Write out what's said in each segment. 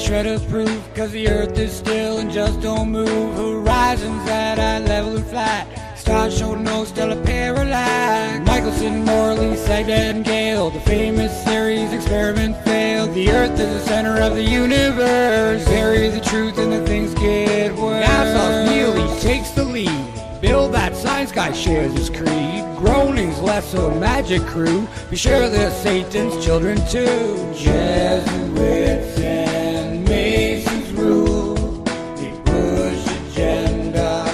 shred of proof, cause the earth is still and just don't move. Horizons at eye level and flat, stars show no stellar parallax. Michelson, Morley, Sagdad, and Gale, the famous series experiment failed. The earth is the center of the universe, bury the truth and the things get worse. NASA's Neely takes the lead, Bill, that science guy, shares his creed. Groaning's less a magic crew, be sure they're Satan's children too. Jesuits and Masons rule, they push agenda,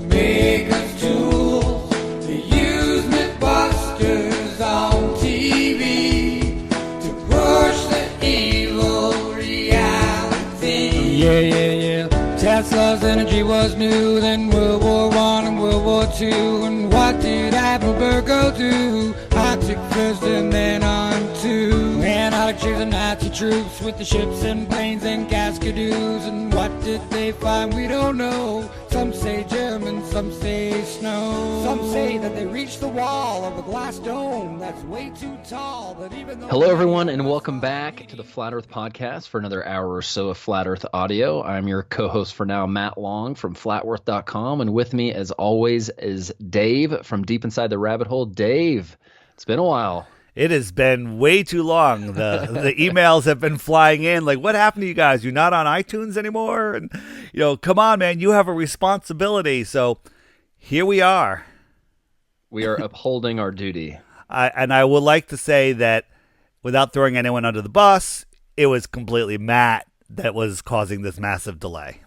make us tools. They use Mythbusters on TV to push the evil reality. Yeah. Tesla's energy was new, then World War I and World War II. And what did Apelberg do? Optic first and then on to Antarctic chase the Nazi troops with the ships and planes and Cascadoos. And what did they find? We don't know. Some say German, some say snow. Some say that they reached the wall of a glass dome that's way too tall. But even though Hello, everyone, and welcome back to the Flat Earth Podcast for another hour or so of Flat Earth audio. I'm your co-host for now, Matt Long from flatworth.com, and with me, as always, is Dave from Deep Inside the Rabbit Hole. Dave, it's been a while. It has been way too long. The emails have been flying in. Like, what happened to you guys? You're not on iTunes anymore? And, come on, man. You have a responsibility. So here we are. We are upholding our duty. And I would like to say that without throwing anyone under the bus, it was completely Matt that was causing this massive delay.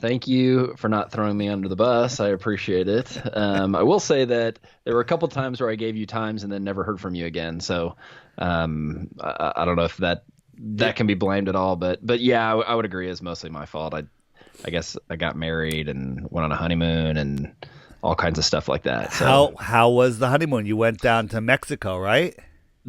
Thank you for not throwing me under the bus. I appreciate it. I will say that there were a couple times where I gave you times and then never heard from you again. So I don't know if that can be blamed at all. But yeah, I would agree it's mostly my fault. I guess I got married and went on a honeymoon and all kinds of stuff like that. So, how was the honeymoon? You went down to Mexico, right?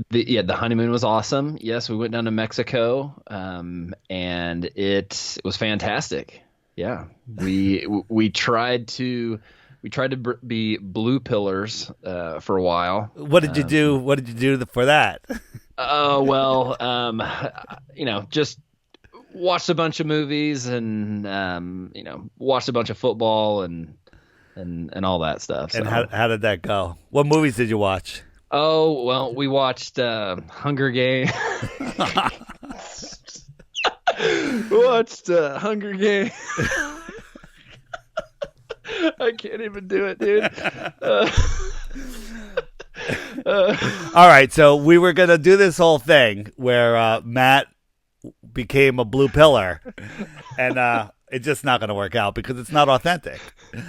The honeymoon was awesome. Yes, we went down to Mexico, and it was fantastic. Yeah, we tried to be blue pillars for a while. What did you do? What did you do for that? Just watched a bunch of movies and watched a bunch of football and all that stuff. And how did that go? What movies did you watch? Oh, well, we watched Hunger Games. Hunger Games. I can't even do it, dude. All right, so we were going to do this whole thing where Matt became a blue pillar, and it's just not going to work out because it's not authentic.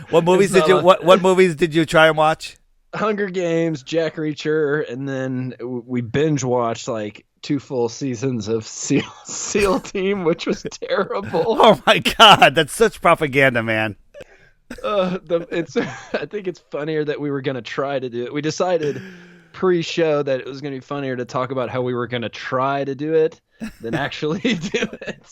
What movies What movies did you try and watch? Hunger Games, Jack Reacher, and then we binge watched like 2 full seasons of SEAL Team, which was terrible. Oh my God, that's such propaganda, man. I think it's funnier that we were going to try to do it. We decided pre-show that it was going to be funnier to talk about how we were going to try to do it than actually do it.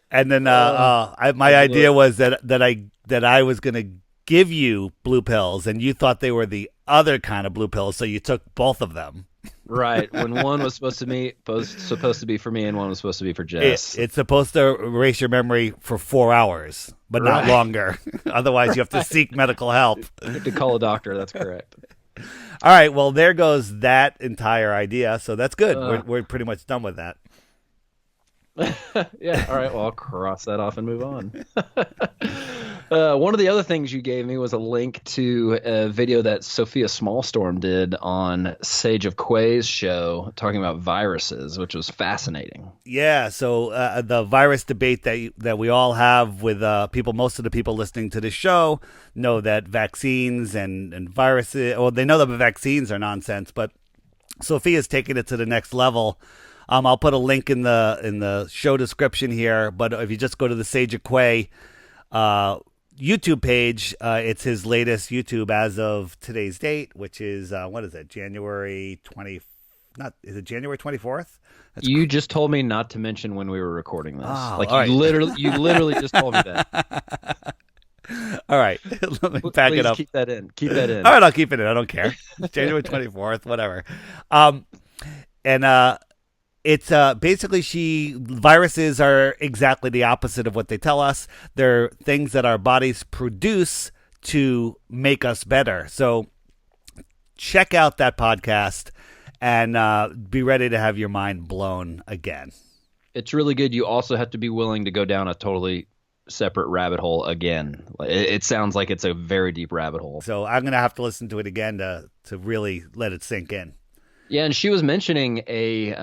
And then my idea was that I was going to give you blue pills, and you thought they were the other kind of blue pills, so you took both of them. Right, when one was supposed to be for me and one was supposed to be for Jess. It's supposed to erase your memory for 4 hours, but not longer. Otherwise, you have to seek medical help. You have to call a doctor, that's correct. All right, well, there goes that entire idea, so that's good. We're pretty much done with that. Yeah, all right, well, I'll cross that off and move on. One of the other things you gave me was a link to a video that Sophia Smallstorm did on Sage of Quay's show talking about viruses, which was fascinating. Yeah, so the virus debate that we all have with people, most of the people listening to this show know that vaccines and viruses, well, they know that vaccines are nonsense, but Sophia's taking it to the next level. I'll put a link in the show description here, but if you just go to the Sage of Quay YouTube page, it's his latest YouTube as of today's date, which is what is it, January 20? Is it January 24th? You just told me not to mention when we were recording this. Oh, like you literally just told me that. All right, let me back Please it up. Keep that in. All right, I'll keep it in. I don't care. January 24th, whatever. And it's basically viruses are exactly the opposite of what they tell us. They're things that our bodies produce to make us better. So check out that podcast and be ready to have your mind blown again. It's really good. You also have to be willing to go down a totally separate rabbit hole again. It sounds like it's a very deep rabbit hole. So I'm going to have to listen to it again to really let it sink in. Yeah, and she was mentioning a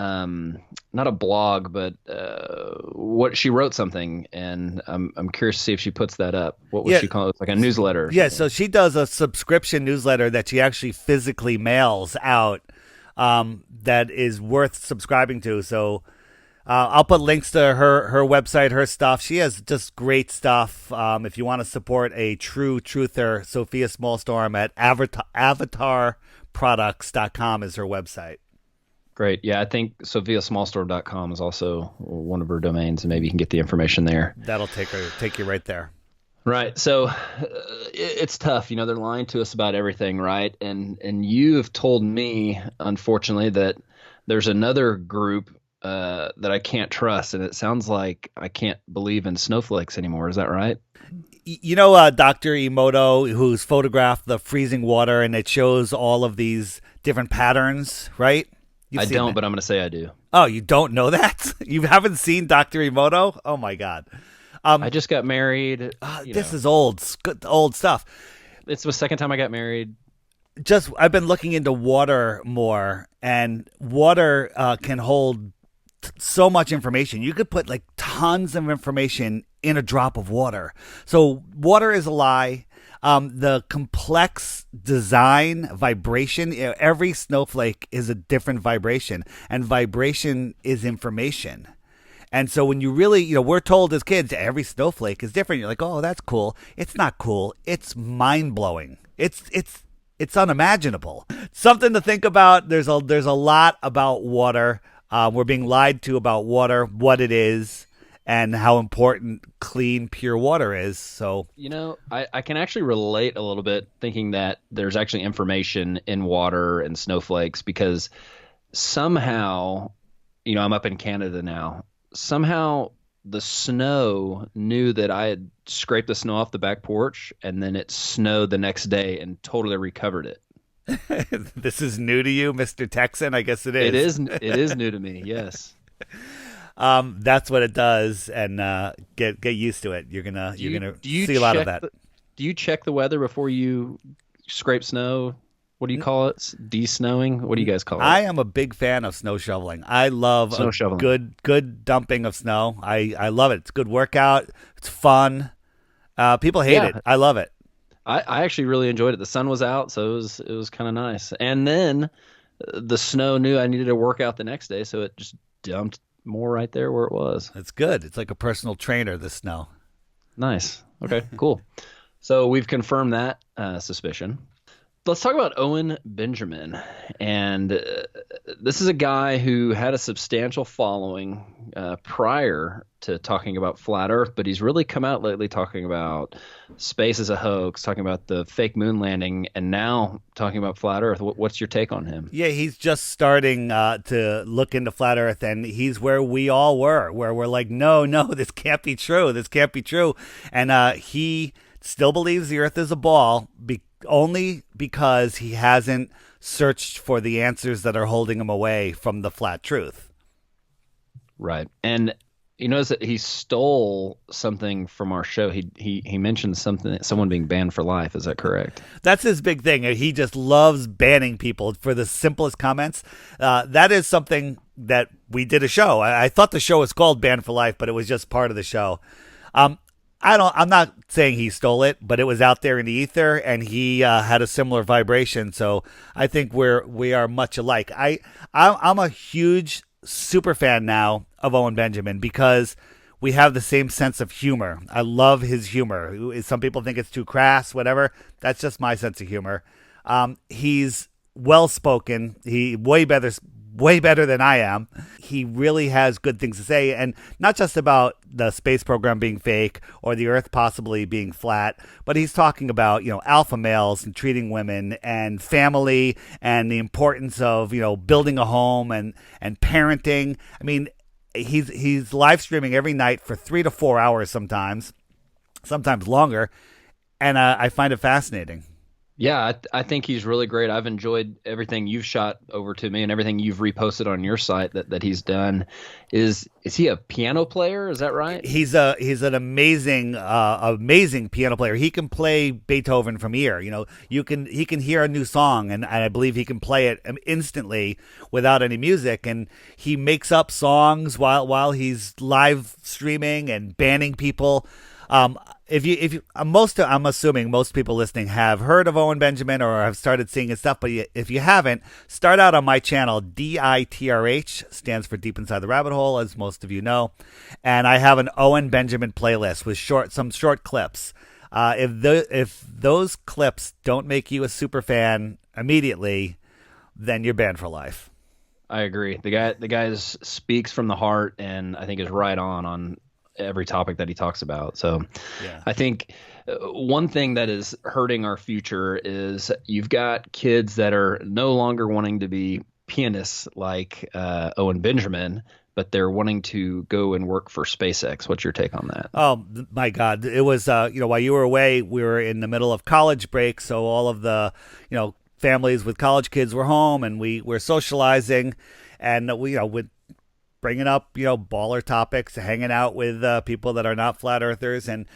not a blog, but what she wrote something, and I'm curious to see if she puts that up. What would she call it? Like a newsletter? Yeah, so she does a subscription newsletter that she actually physically mails out that is worth subscribing to. So I'll put links to her website, her stuff. She has just great stuff. If you want to support a true truther, Sophia Smallstorm at avatarproducts.com is her website. Great. Yeah, I think sophiasmallstorm.com is also one of her domains, and maybe you can get the information there. That'll take you right there. Right. So it's tough. They're lying to us about everything, right? And you have told me, unfortunately, that there's another group that I can't trust, and it sounds like I can't believe in snowflakes anymore. Is that right? Dr. Emoto, who's photographed the freezing water, and it shows all of these different patterns, right? I don't, but I'm going to say I do. Oh, you don't know that? You haven't seen Dr. Emoto? Oh, my God. I just got married. This is old stuff. It's the second time I got married. I've been looking into water more, and water can hold so much information. You could put like tons of information in a drop of water. So water is a lie. The complex design, vibration, every snowflake is a different vibration, and vibration is information. And so when you really, we're told as kids, every snowflake is different. You're like, oh, that's cool. It's not cool. It's mind-blowing. It's unimaginable. Something to think about. There's a lot about water. We're being lied to about water, what it is, and how important clean, pure water is. So, I can actually relate a little bit, thinking that there's actually information in water and snowflakes, because somehow, I'm up in Canada now. Somehow the snow knew that I had scraped the snow off the back porch, and then it snowed the next day and totally recovered it. This is new to you, Mr. Texan. I guess it is. It is new to me. Yes. That's what it does, and get used to it. You're gonna see a lot of that. Do you check the weather before you scrape snow? What do you call it? De-snowing? What do you guys call it? I am a big fan of snow shoveling. I love snow shoveling. Good dumping of snow. I love it. It's a good workout. It's fun. People hate it. I love it. I actually really enjoyed it. The sun was out, so it was kind of nice. And then the snow knew I needed to work out the next day, so it just dumped more right there where it was. It's good. It's like a personal trainer, the snow. Nice. Okay, cool. So we've confirmed that suspicion. Let's talk about Owen Benjamin. And this is a guy who had a substantial following prior to talking about flat Earth, but he's really come out lately talking about space as a hoax, talking about the fake moon landing, and now talking about flat Earth. What's your take on him? Yeah, he's just starting to look into flat Earth, and he's where we all were, where we're like, no, this can't be true. This can't be true. And he still believes the Earth is a ball, only because he hasn't searched for the answers that are holding him away from the flat truth. Right. And you notice that he stole something from our show. He mentioned someone being banned for life. Is that correct? That's his big thing. He just loves banning people for the simplest comments. That is something that we did a show. I thought the show was called Banned for Life, but it was just part of the show. I'm not saying he stole it, but it was out there in the ether, and he had a similar vibration. So I think we are much alike. I'm a huge super fan now of Owen Benjamin because we have the same sense of humor. I love his humor. Some people think it's too crass, whatever. That's just my sense of humor. He's well spoken. He way better way better than I am. He really has good things to say, and not just about the space program being fake or the Earth possibly being flat, but he's talking about, alpha males and treating women and family and the importance of, building a home and parenting. I mean, he's live streaming every night for 3 to 4 hours sometimes longer, and I find it fascinating. Yeah, I think he's really great. I've enjoyed everything you've shot over to me and everything you've reposted on your site that he's done. Is he a piano player? Is that right? He's an amazing piano player. He can play Beethoven from ear. He can hear a new song, and I believe he can play it instantly without any music. And he makes up songs while he's live streaming and banning people. I'm assuming most people listening have heard of Owen Benjamin or have started seeing his stuff, but if you haven't, start out on my channel. DITRH stands for Deep Inside the Rabbit Hole, as most of you know, and I have an Owen Benjamin playlist with some short clips. If those clips don't make you a super fan immediately, then you're banned for life. I agree. The guy speaks from the heart, and I think is right on every topic that he talks about. So yeah. I think one thing that is hurting our future is you've got kids that are no longer wanting to be pianists like Owen Benjamin, but they're wanting to go and work for SpaceX. What's your take on that? Oh my God. It was, while you were away, we were in the middle of college break. So all of the, families with college kids were home, and we were socializing, and we, with bringing up, baller topics, hanging out with people that are not flat earthers, and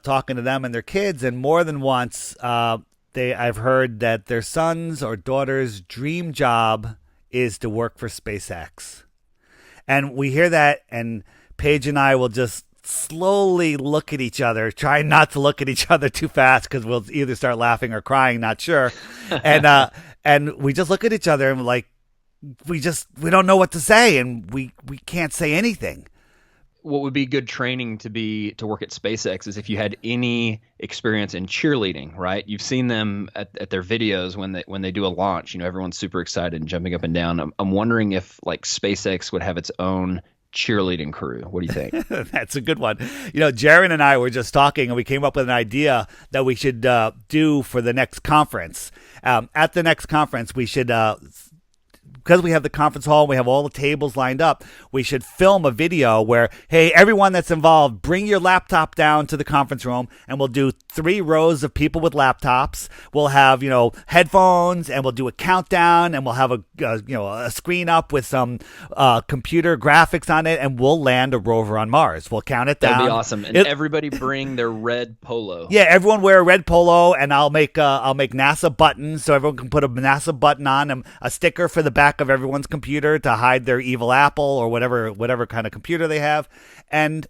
talking to them and their kids. And more than once, I've heard that their sons or daughters' dream job is to work for SpaceX. And we hear that, and Paige and I will just slowly look at each other, trying not to look at each other too fast because we'll either start laughing or crying, not sure. And we just look at each other and like, we don't know what to say, and we can't say anything. What would be good training to work at SpaceX is if you had any experience in cheerleading, right? You've seen them at their videos when they do a launch. Everyone's super excited and jumping up and down. I'm wondering if like SpaceX would have its own cheerleading crew. What do you think? That's a good one. Jaron and I were just talking, and we came up with an idea that we should do for the next conference. At the next conference, we should. Because we have the conference hall, we have all the tables lined up, we should film a video where, hey, everyone that's involved, bring your laptop down to the conference room, and we'll do 3 rows of people with laptops. We'll have, headphones, and we'll do a countdown, and we'll have a screen up with some computer graphics on it, and we'll land a rover on Mars. We'll count it down. That'd be awesome. And everybody bring their red polo. Yeah, everyone wear a red polo, and I'll make NASA buttons so everyone can put a NASA button on them, a sticker for the back of everyone's computer to hide their evil Apple or whatever kind of computer they have, and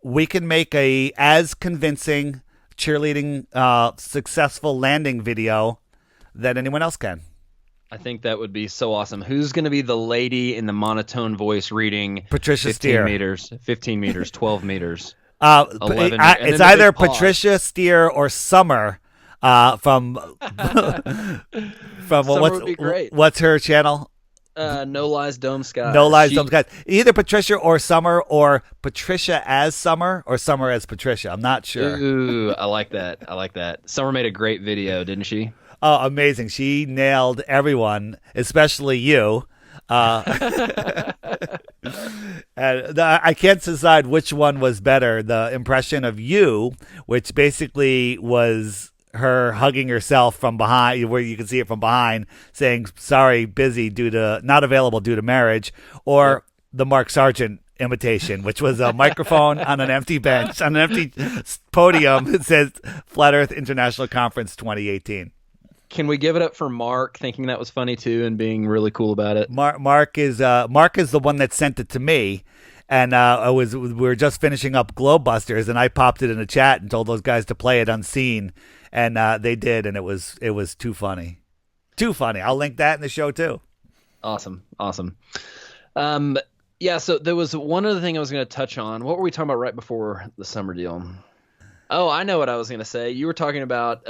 we can make a as convincing cheerleading successful landing video that anyone else can. I think that would be so awesome. Who's going to be the lady in the monotone voice reading Patricia 15 Steer. meters, 15 meters, 12 meters, 11 it's either Patricia Steer or Summer from Summer would be great. What's her channel? No Lies, Dome Skies. No Lies, Dome Skies. Either Patricia or Summer, or Patricia as Summer, or Summer as Patricia. I'm not sure. Ooh, I like that. Summer made a great video, didn't she? Oh, amazing. She nailed everyone, especially you. And I can't decide which one was better. The impression of you, which basically was her hugging herself from behind, where you can see it from behind, saying sorry, busy not available due to marriage, or the Mark Sargent imitation, which was a microphone on an empty bench, on an empty podium. It says Flat Earth International Conference 2018. Can we give it up for Mark thinking that was funny too and being really cool about it? Mark is the one that sent it to me. And we were just finishing up Globebusters, and I popped it in the chat and told those guys to play it unseen, and they did, and it was too funny. I'll link that in the show too. Awesome. Yeah. So there was one other thing I was going to touch on. What were we talking about right before the summer deal? Oh, I know what I was going to say. You were talking about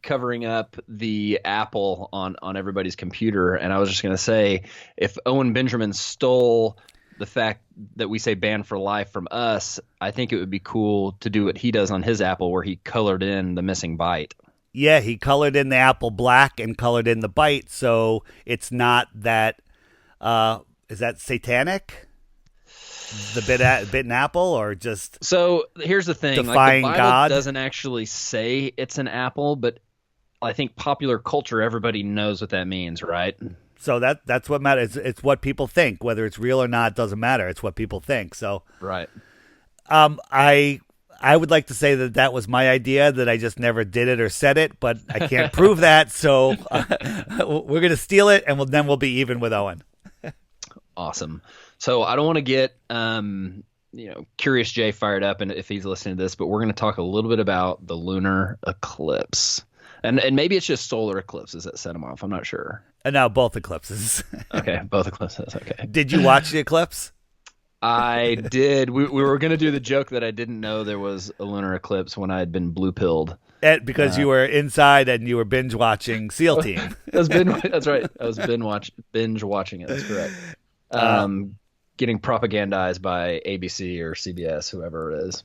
covering up the apple on everybody's computer, and I was just going to say, if Owen Benjamin stole the fact that we say "banned for life" from us, I think it would be cool to do what he does on his apple, where he colored in the missing bite. Yeah, he colored in the apple black and colored in the bite, so it's not that. Is that satanic? The bitten apple, or just So here's the thing: like defying the Bible God? doesn't actually say it's an apple, but I think popular culture, everybody knows what that means, right? So that's what matters. It's what people think, whether it's real or not doesn't matter. It's what people think. So Right. I would like to say that that was my idea, that I just never did it or said it, but I can't prove that. So we're gonna steal it, and then we'll be even with Owen. Awesome. So I don't want to get Curious Jay fired up, and if he's listening to this, but we're going to talk a little bit about the lunar eclipse, and maybe it's just solar eclipses that set him off. I'm not sure. And now both eclipses. Okay, both eclipses. Okay. Did you watch the eclipse? I did. We were going to do the joke that I didn't know there was a lunar eclipse when I had been blue pilled. Because you were inside and you were binge watching SEAL Team. That's right. I was binge watching it. That's correct. Getting propagandized by ABC or CBS, whoever it is.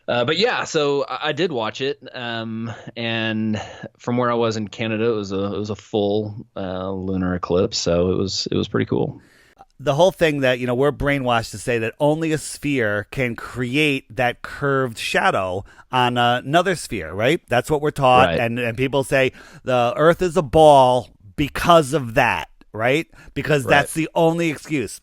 But yeah, so I did watch it, and from where I was in Canada, it was a full lunar eclipse, so it was pretty cool. The whole thing that, we're brainwashed to say that only a sphere can create that curved shadow on another sphere, right? That's what we're taught, Right. and people say the Earth is a ball because of that, right? Because that's the only excuse.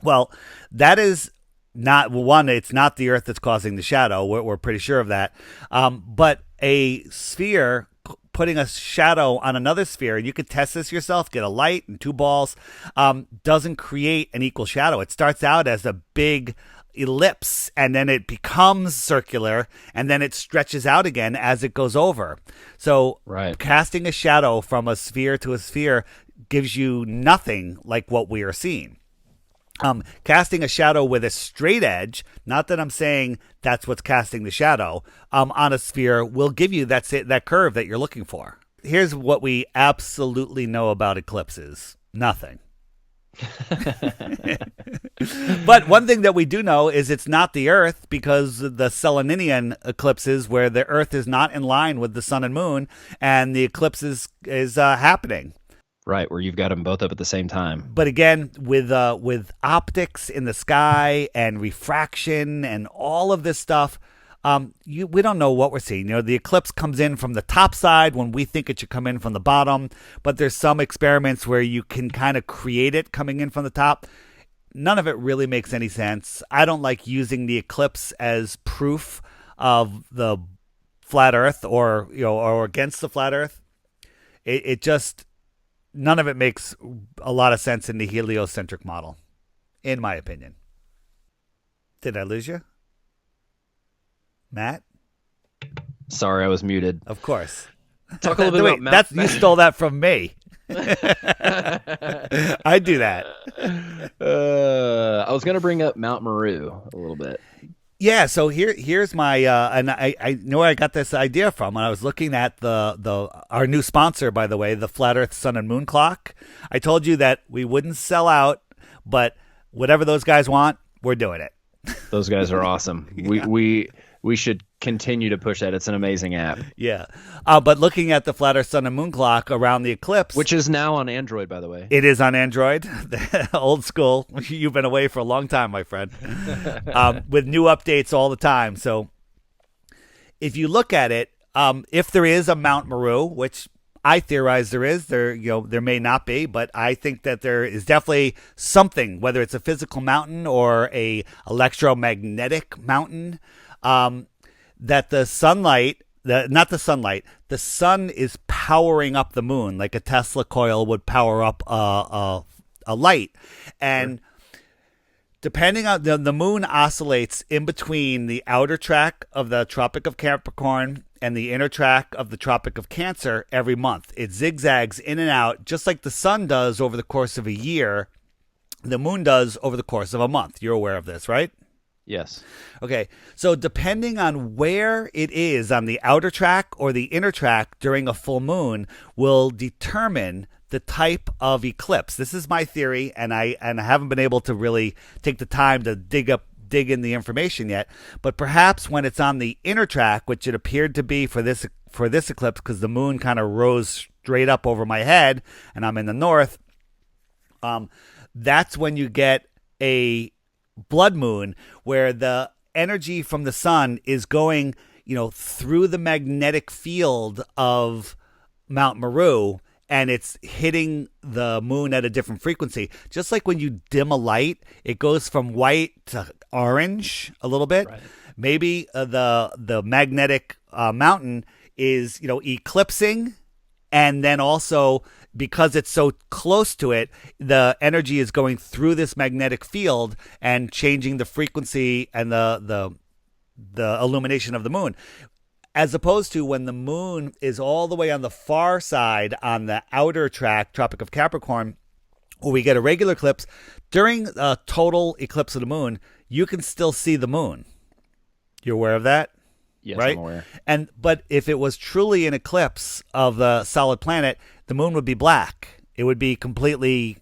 Well, that is not one. It's not the Earth that's causing the shadow. We're pretty sure of that. But a sphere putting a shadow on another sphere, and you could test this yourself, get a light and two balls, doesn't create an equal shadow. It starts out as a big ellipse, and then it becomes circular, and then it stretches out again as it goes over. So casting a shadow from a sphere to a sphere gives you nothing like what we are seeing. Casting a shadow with a straight edge, not that I'm saying that's what's casting the shadow, on a sphere will give you that curve that you're looking for. Here's what we absolutely know about eclipses. Nothing. But one thing that we do know is it's not the Earth, because the Seleninian eclipses, where the Earth is not in line with the sun and moon, and the eclipse is happening. Right, where you've got them both up at the same time. But again, with optics in the sky and refraction and all of this stuff, we don't know what we're seeing. The eclipse comes in from the top side when we think it should come in from the bottom. But there's some experiments where you can kind of create it coming in from the top. None of it really makes any sense. I don't like using the eclipse as proof of the flat Earth or against the flat Earth. It just... None of it makes a lot of sense in the heliocentric model, in my opinion. Did I lose you? Matt? Sorry, I was muted. Of course. Talk a little bit about Mount. You stole that from me. I do that. I was going to bring up Mount Meru a little bit. Yeah, so here's my and I know where I got this idea from when I was looking at our new sponsor, by the way, the Flat Earth Sun and Moon Clock. I told you that we wouldn't sell out, but whatever those guys want, we're doing it. Those guys are awesome. Yeah. We should continue to push that. It's an amazing app. Yeah. But looking at the Flat Earth Sun and Moon Clock around the eclipse. Which is now on Android, by the way. It is on Android. Old school. You've been away for a long time, my friend. With new updates all the time. So if you look at it, if there is a Mount Meru, which I theorize there is, there may not be, but I think that there is definitely something, whether it's a physical mountain or a electromagnetic mountain, that the sun is powering up the moon like a Tesla coil would power up a light. And depending on the moon oscillates in between the outer track of the Tropic of Capricorn and the inner track of the Tropic of Cancer every month. It zigzags in and out just like the sun does over the course of a year. The moon does over the course of a month. You're aware of this, right? Yes. Okay, so depending on where it is on the outer track or the inner track during a full moon will determine the type of eclipse. This is my theory, and I haven't been able to really take the time to dig in the information yet. But perhaps when it's on the inner track, which it appeared to be for this eclipse, because the moon kind of rose straight up over my head, and I'm in the north. That's when you get a blood moon where the energy from the sun is going, through the magnetic field of Mount Meru, and it's hitting the moon at a different frequency. Just like when you dim a light, it goes from white to orange a little bit. Right. Maybe the magnetic mountain is, eclipsing, and then also because it's so close to it, the energy is going through this magnetic field and changing the frequency and the illumination of the moon. As opposed to when the moon is all the way on the far side on the outer track, Tropic of Capricorn, where we get a regular eclipse. During a total eclipse of the moon, you can still see the moon. You're aware of that? Yes, right? I'm aware. But if it was truly an eclipse of the solid planet, the moon would be black. It would be completely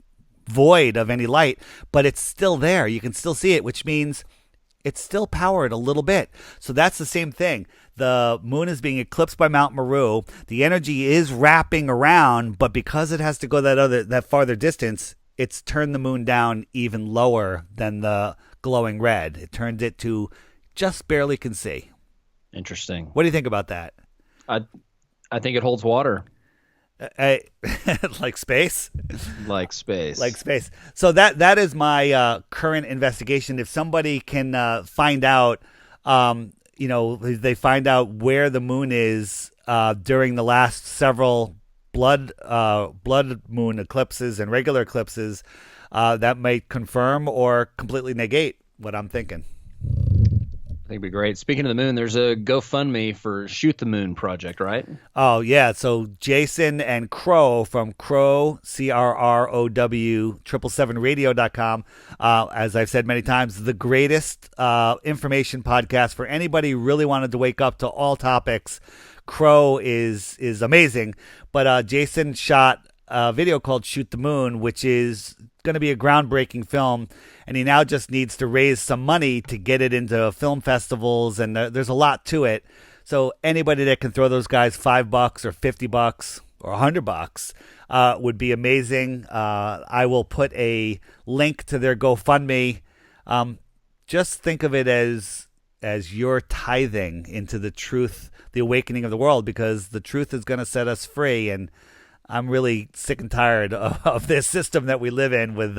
void of any light, but it's still there. You can still see it, which means it's still powered a little bit. So that's the same thing. The moon is being eclipsed by Mount Meru. The energy is wrapping around, but because it has to go that farther distance, it's turned the moon down even lower than the glowing red. It turned it to just barely can see. Interesting. What do you think about that? I think it holds water. Like space? Like space. Like space. So that is my current investigation. If somebody can find out, they find out where the moon is during the last several blood moon eclipses and regular eclipses, that might confirm or completely negate what I'm thinking. I think it'd be great. Speaking of the moon, there's a GoFundMe for Shoot the Moon project, right? Oh, yeah. So Jason and Crow from Crow, CRROW, 777radio.com, as I've said many times, the greatest information podcast for anybody who really wanted to wake up to all topics. Crow is amazing. But Jason shot a video called Shoot the Moon, which is going to be a groundbreaking film, and he now just needs to raise some money to get it into film festivals, and there's a lot to it. So anybody that can throw those guys $5 or $50 or $100 would be amazing. I will put a link to their GoFundMe. Just think of it as your tithing into the truth, the awakening of the world, because the truth is going to set us free. And I'm really sick and tired of this system that we live in with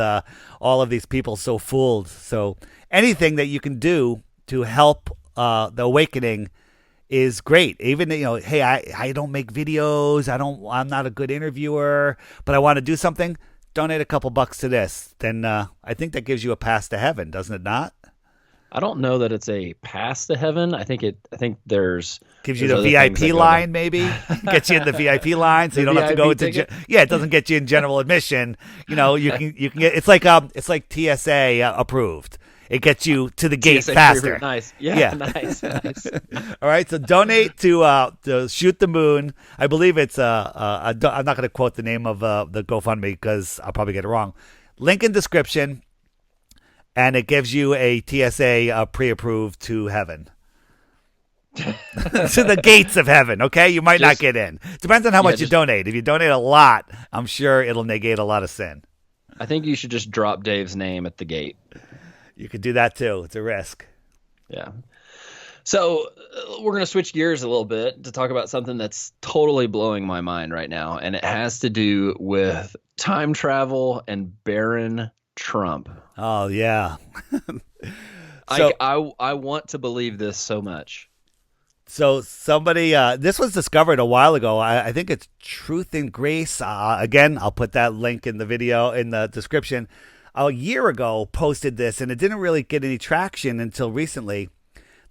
all of these people so fooled. So anything that you can do to help the awakening is great. Even, hey, I don't make videos. I'm not a good interviewer, but I want to do something. Donate a couple bucks to this. Then I think that gives you a pass to heaven, doesn't it not? I don't know that it's a pass to heaven. I think there's gives you the VIP line, maybe gets you in the VIP line, so you don't have to go into. It doesn't get you in general admission. You can get. It's like TSA approved. It gets you to the gate TSA faster. Nice, yeah. Nice. All right, so donate to Shoot the Moon. I believe it's I'm not going to quote the name of the GoFundMe because I'll probably get it wrong. Link in description. And it gives you a TSA pre-approved to heaven. To the gates of heaven, okay? You might not get in. Depends on how much you donate. If you donate a lot, I'm sure it'll negate a lot of sin. I think you should just drop Dave's name at the gate. You could do that too. It's a risk. Yeah. So we're going to switch gears a little bit to talk about something that's totally blowing my mind right now. And it has to do with time travel and Barron Trump. Oh, yeah. I want to believe this so much. So somebody, this was discovered a while ago. I think it's Truth and Grace. Again, I'll put that link in the video in the description. A year ago posted this, and it didn't really get any traction until recently.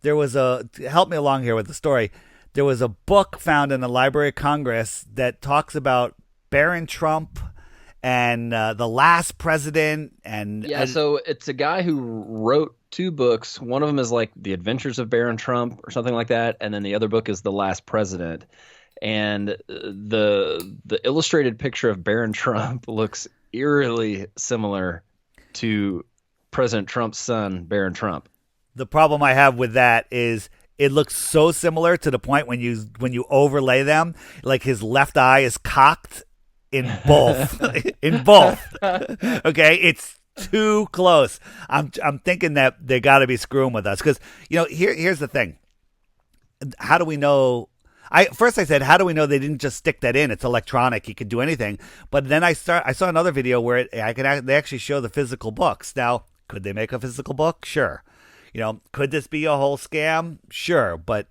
There was help me along here with the story. There was a book found in the Library of Congress that talks about Barron Trump and The Last President, and Yeah, so it's a guy who wrote two books. One of them is like The Adventures of Baron Trump or something like that, and then the other book is The Last President. And the illustrated picture of Baron Trump looks eerily similar to President Trump's son, Baron Trump. the problem I have with that is it looks so similar to the point when you overlay them, like his left eye is cocked in both. In both. Okay, it's too close. I'm thinking that they got to be screwing with us because here's the thing. How do we know? I said, how do we know they didn't just stick that in? It's electronic; you could do anything. But then I saw another video where they actually show the physical books. Now, could they make a physical book? Sure. Could this be a whole scam? Sure, but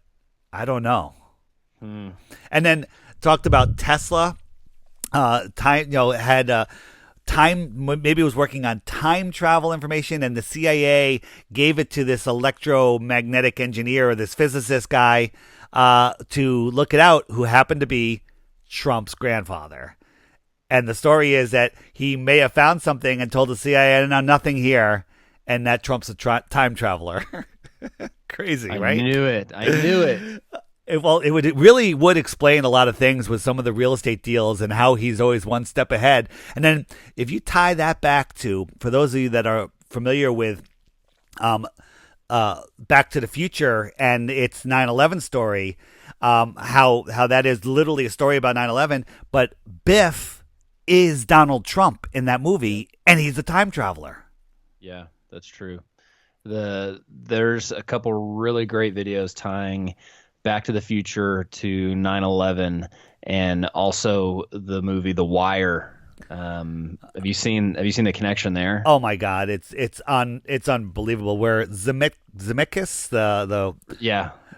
I don't know. And then talked about Tesla. Had time, maybe it was working on time travel information, and the CIA gave it to this electromagnetic engineer or this physicist guy to look it out, who happened to be Trump's grandfather. And the story is that he may have found something and told the CIA, "No, nothing here," and that Trump's a time traveler. Crazy, right? I knew it. It really would explain a lot of things with some of the real estate deals and how he's always one step ahead. And then if you tie that back to, for those of you that are familiar with Back to the Future and its 9/11 story, how that is literally a story about 9/11, but Biff is Donald Trump in that movie, and he's a time traveler. Yeah, that's true. There's a couple really great videos tying Back to the Future to 9/11 and also the movie The Wire. Have you seen the connection there? Oh my God, it's unbelievable. Where Zemeckis,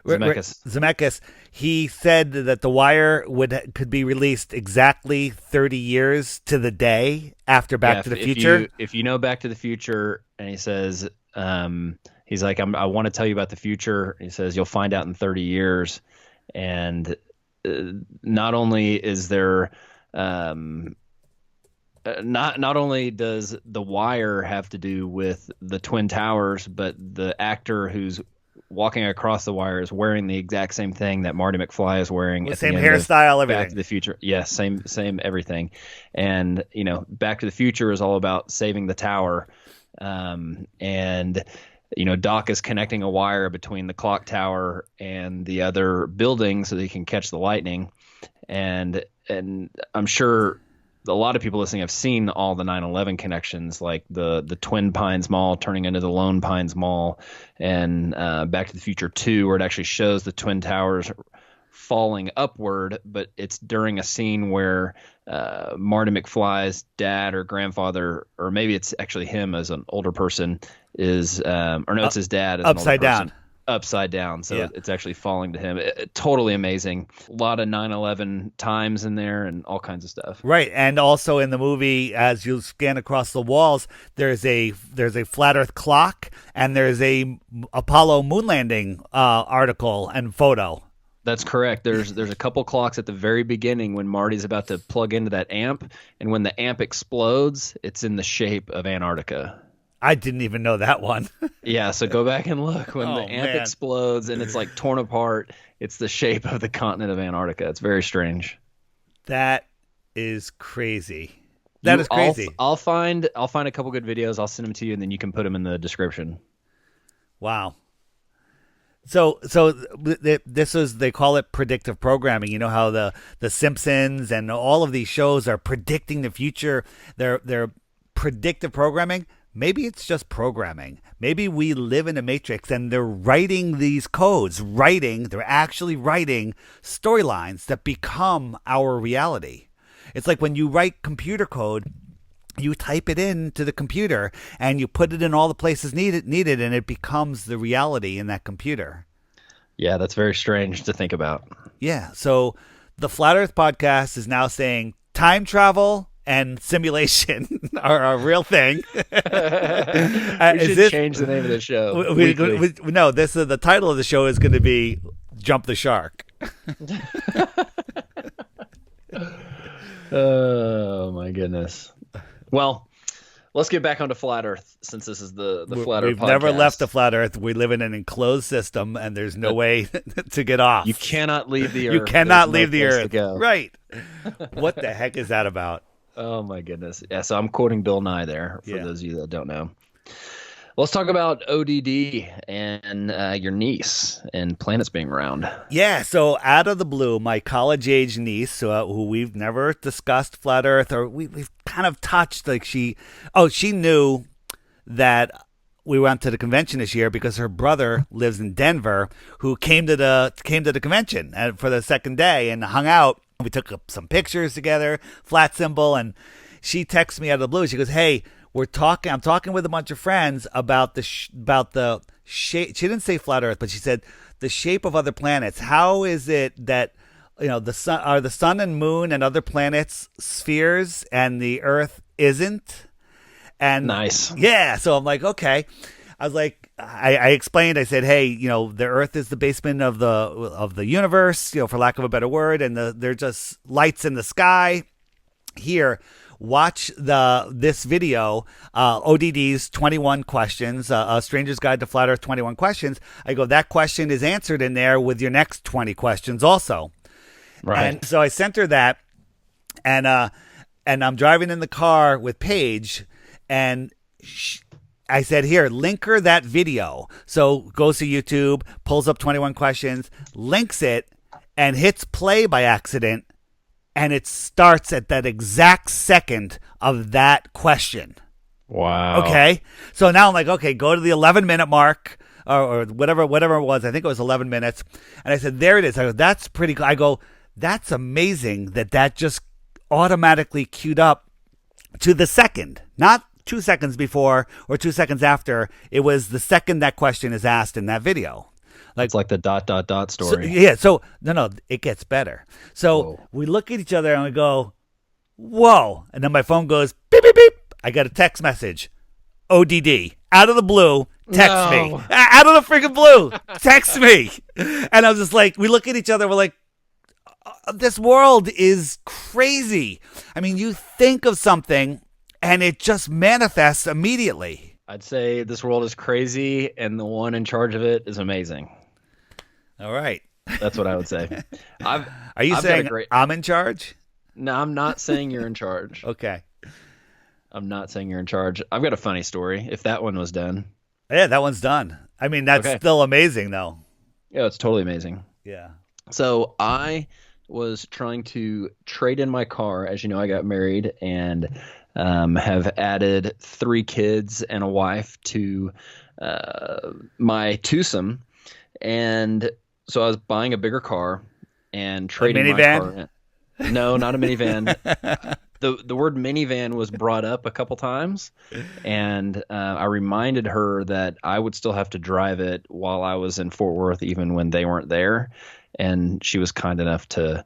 Zemeckis, he said that The Wire could be released exactly 30 years to the day after Back to the Future. If you know Back to the Future, and he says, he's like, I want to tell you about the future. He says, you'll find out in 30 years. And not only is there, not only does The Wire have to do with the Twin Towers, but the actor who's walking across the wire is wearing the exact same thing that Marty McFly is wearing. With same hairstyle, everything. Back to the Future. Yes, same everything. And, Back to the Future is all about saving the tower. And Doc is connecting a wire between the clock tower and the other building so that he can catch the lightning. And I'm sure a lot of people listening have seen all the 9/11 connections, like the Twin Pines Mall turning into the Lone Pines Mall, and Back to the Future 2, where it actually shows the Twin Towers falling upward, but it's during a scene where Marty McFly's dad or grandfather, or maybe it's actually him as an older person, it's his dad as upside an older person. down. Upside down, so yeah. It's actually falling to him. Totally amazing. A lot of 9/11 times in there and all kinds of stuff. Right, and also in the movie, as you scan across the walls, there's a flat Earth clock, and there's a Apollo moon landing article and photo. That's correct. There's a couple clocks at the very beginning when Marty's about to plug into that amp, and when the amp explodes, it's in the shape of Antarctica. I didn't even know that one. Yeah, so go back and look. When the amp man. explodes and it's like torn apart, it's the shape of the continent of Antarctica. It's very strange. That is crazy. That is crazy. I'll find a couple good videos. I'll send them to you, and then you can put them in the description. Wow. So this is, they call it predictive programming. You know how the Simpsons and all of these shows are predicting the future. They're predictive programming. Maybe it's just programming. Maybe we live in a matrix and they're writing these codes. They're actually writing storylines that become our reality. It's like when you write computer code, you type it into the computer and you put it in all the places needed, and it becomes the reality in that computer. Yeah, that's very strange to think about. Yeah, so the Flat Earth Podcast is now saying time travel and simulation are a real thing. We should change the name of the show. No, the title of the show is going to be Jump the Shark. Oh my goodness. Well, let's get back onto flat Earth since this is the flat Earth We've podcast. never left the flat Earth. We live in an enclosed system, and there's no way to get off. You cannot leave the Earth. You cannot There's leave the place Earth. to go. Right. What the heck is that about? Oh my goodness. Yeah, so I'm quoting Bill Nye there for Yeah. those of you that don't know. Let's talk about ODD and your niece and planets being round. Yeah, so out of the blue, my college-age niece, who we've never discussed flat Earth, or we've kind of touched, like she knew that we went to the convention this year because her brother lives in Denver, who came to the convention for the second day and hung out. We took some pictures together, flat symbol, and she texts me out of the blue. She goes, "Hey, I'm talking with a bunch of friends about the shape." She didn't say flat Earth, but she said the shape of other planets. How is it that the sun and moon and other planets spheres and the Earth isn't? And nice. Yeah, so I'm like, okay. I was like, I explained. I said, hey, the Earth is the basement of the universe, for lack of a better word, and they're just lights in the sky. Here, watch this video, ODD's 21 questions, A Stranger's Guide to Flat Earth 21 questions. I go, that question is answered in there with your next 20 questions also. Right. And so I sent her that, and I'm driving in the car with Paige, and I said, here, link her that video. So goes to YouTube, pulls up 21 questions, links it, and hits play by accident. And it starts at that exact second of that question. Wow. Okay. So now I'm like, okay, go to the 11-minute mark or whatever it was. I think it was 11 minutes. And I said, there it is. I go, that's pretty cool. I go, that's amazing that just automatically queued up to the second, not 2 seconds before or 2 seconds after. It was the second that question is asked in that video. It's like the ... story. So no, it gets better. So Whoa. We look at each other and we go, whoa. And then my phone goes, beep, beep, beep. I got a text message. ODD. Out of the blue, text me. Out of the freaking blue, text me. And I was just like, we look at each other, we're like, this world is crazy. I mean, you think of something and it just manifests immediately. I'd say this world is crazy and the one in charge of it is amazing. All right. That's what I would say. Are you saying I'm in charge? No, I'm not saying you're in charge. Okay. I'm not saying you're in charge. I've got a funny story. If that one was done. Yeah, that one's done. I mean, that's still amazing, though. Yeah, it's totally amazing. Yeah. So I was trying to trade in my car. As you know, I got married and have added 3 kids and a wife to my twosome. And so I was buying a bigger car and trading my car in. No, not a minivan. The word minivan was brought up a couple times, and I reminded her that I would still have to drive it while I was in Fort Worth, even when they weren't there. And she was kind enough to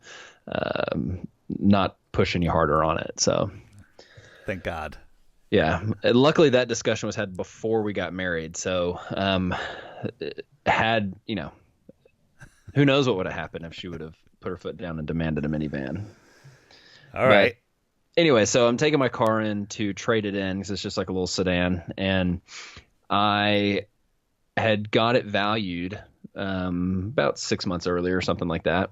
not push any harder on it. So, thank God. Yeah. And luckily, that discussion was had before we got married. So, who knows what would have happened if she would have put her foot down and demanded a minivan. All right. Anyway, so I'm taking my car in to trade it in because it's just like a little sedan. And I had got it valued about 6 months earlier or something like that.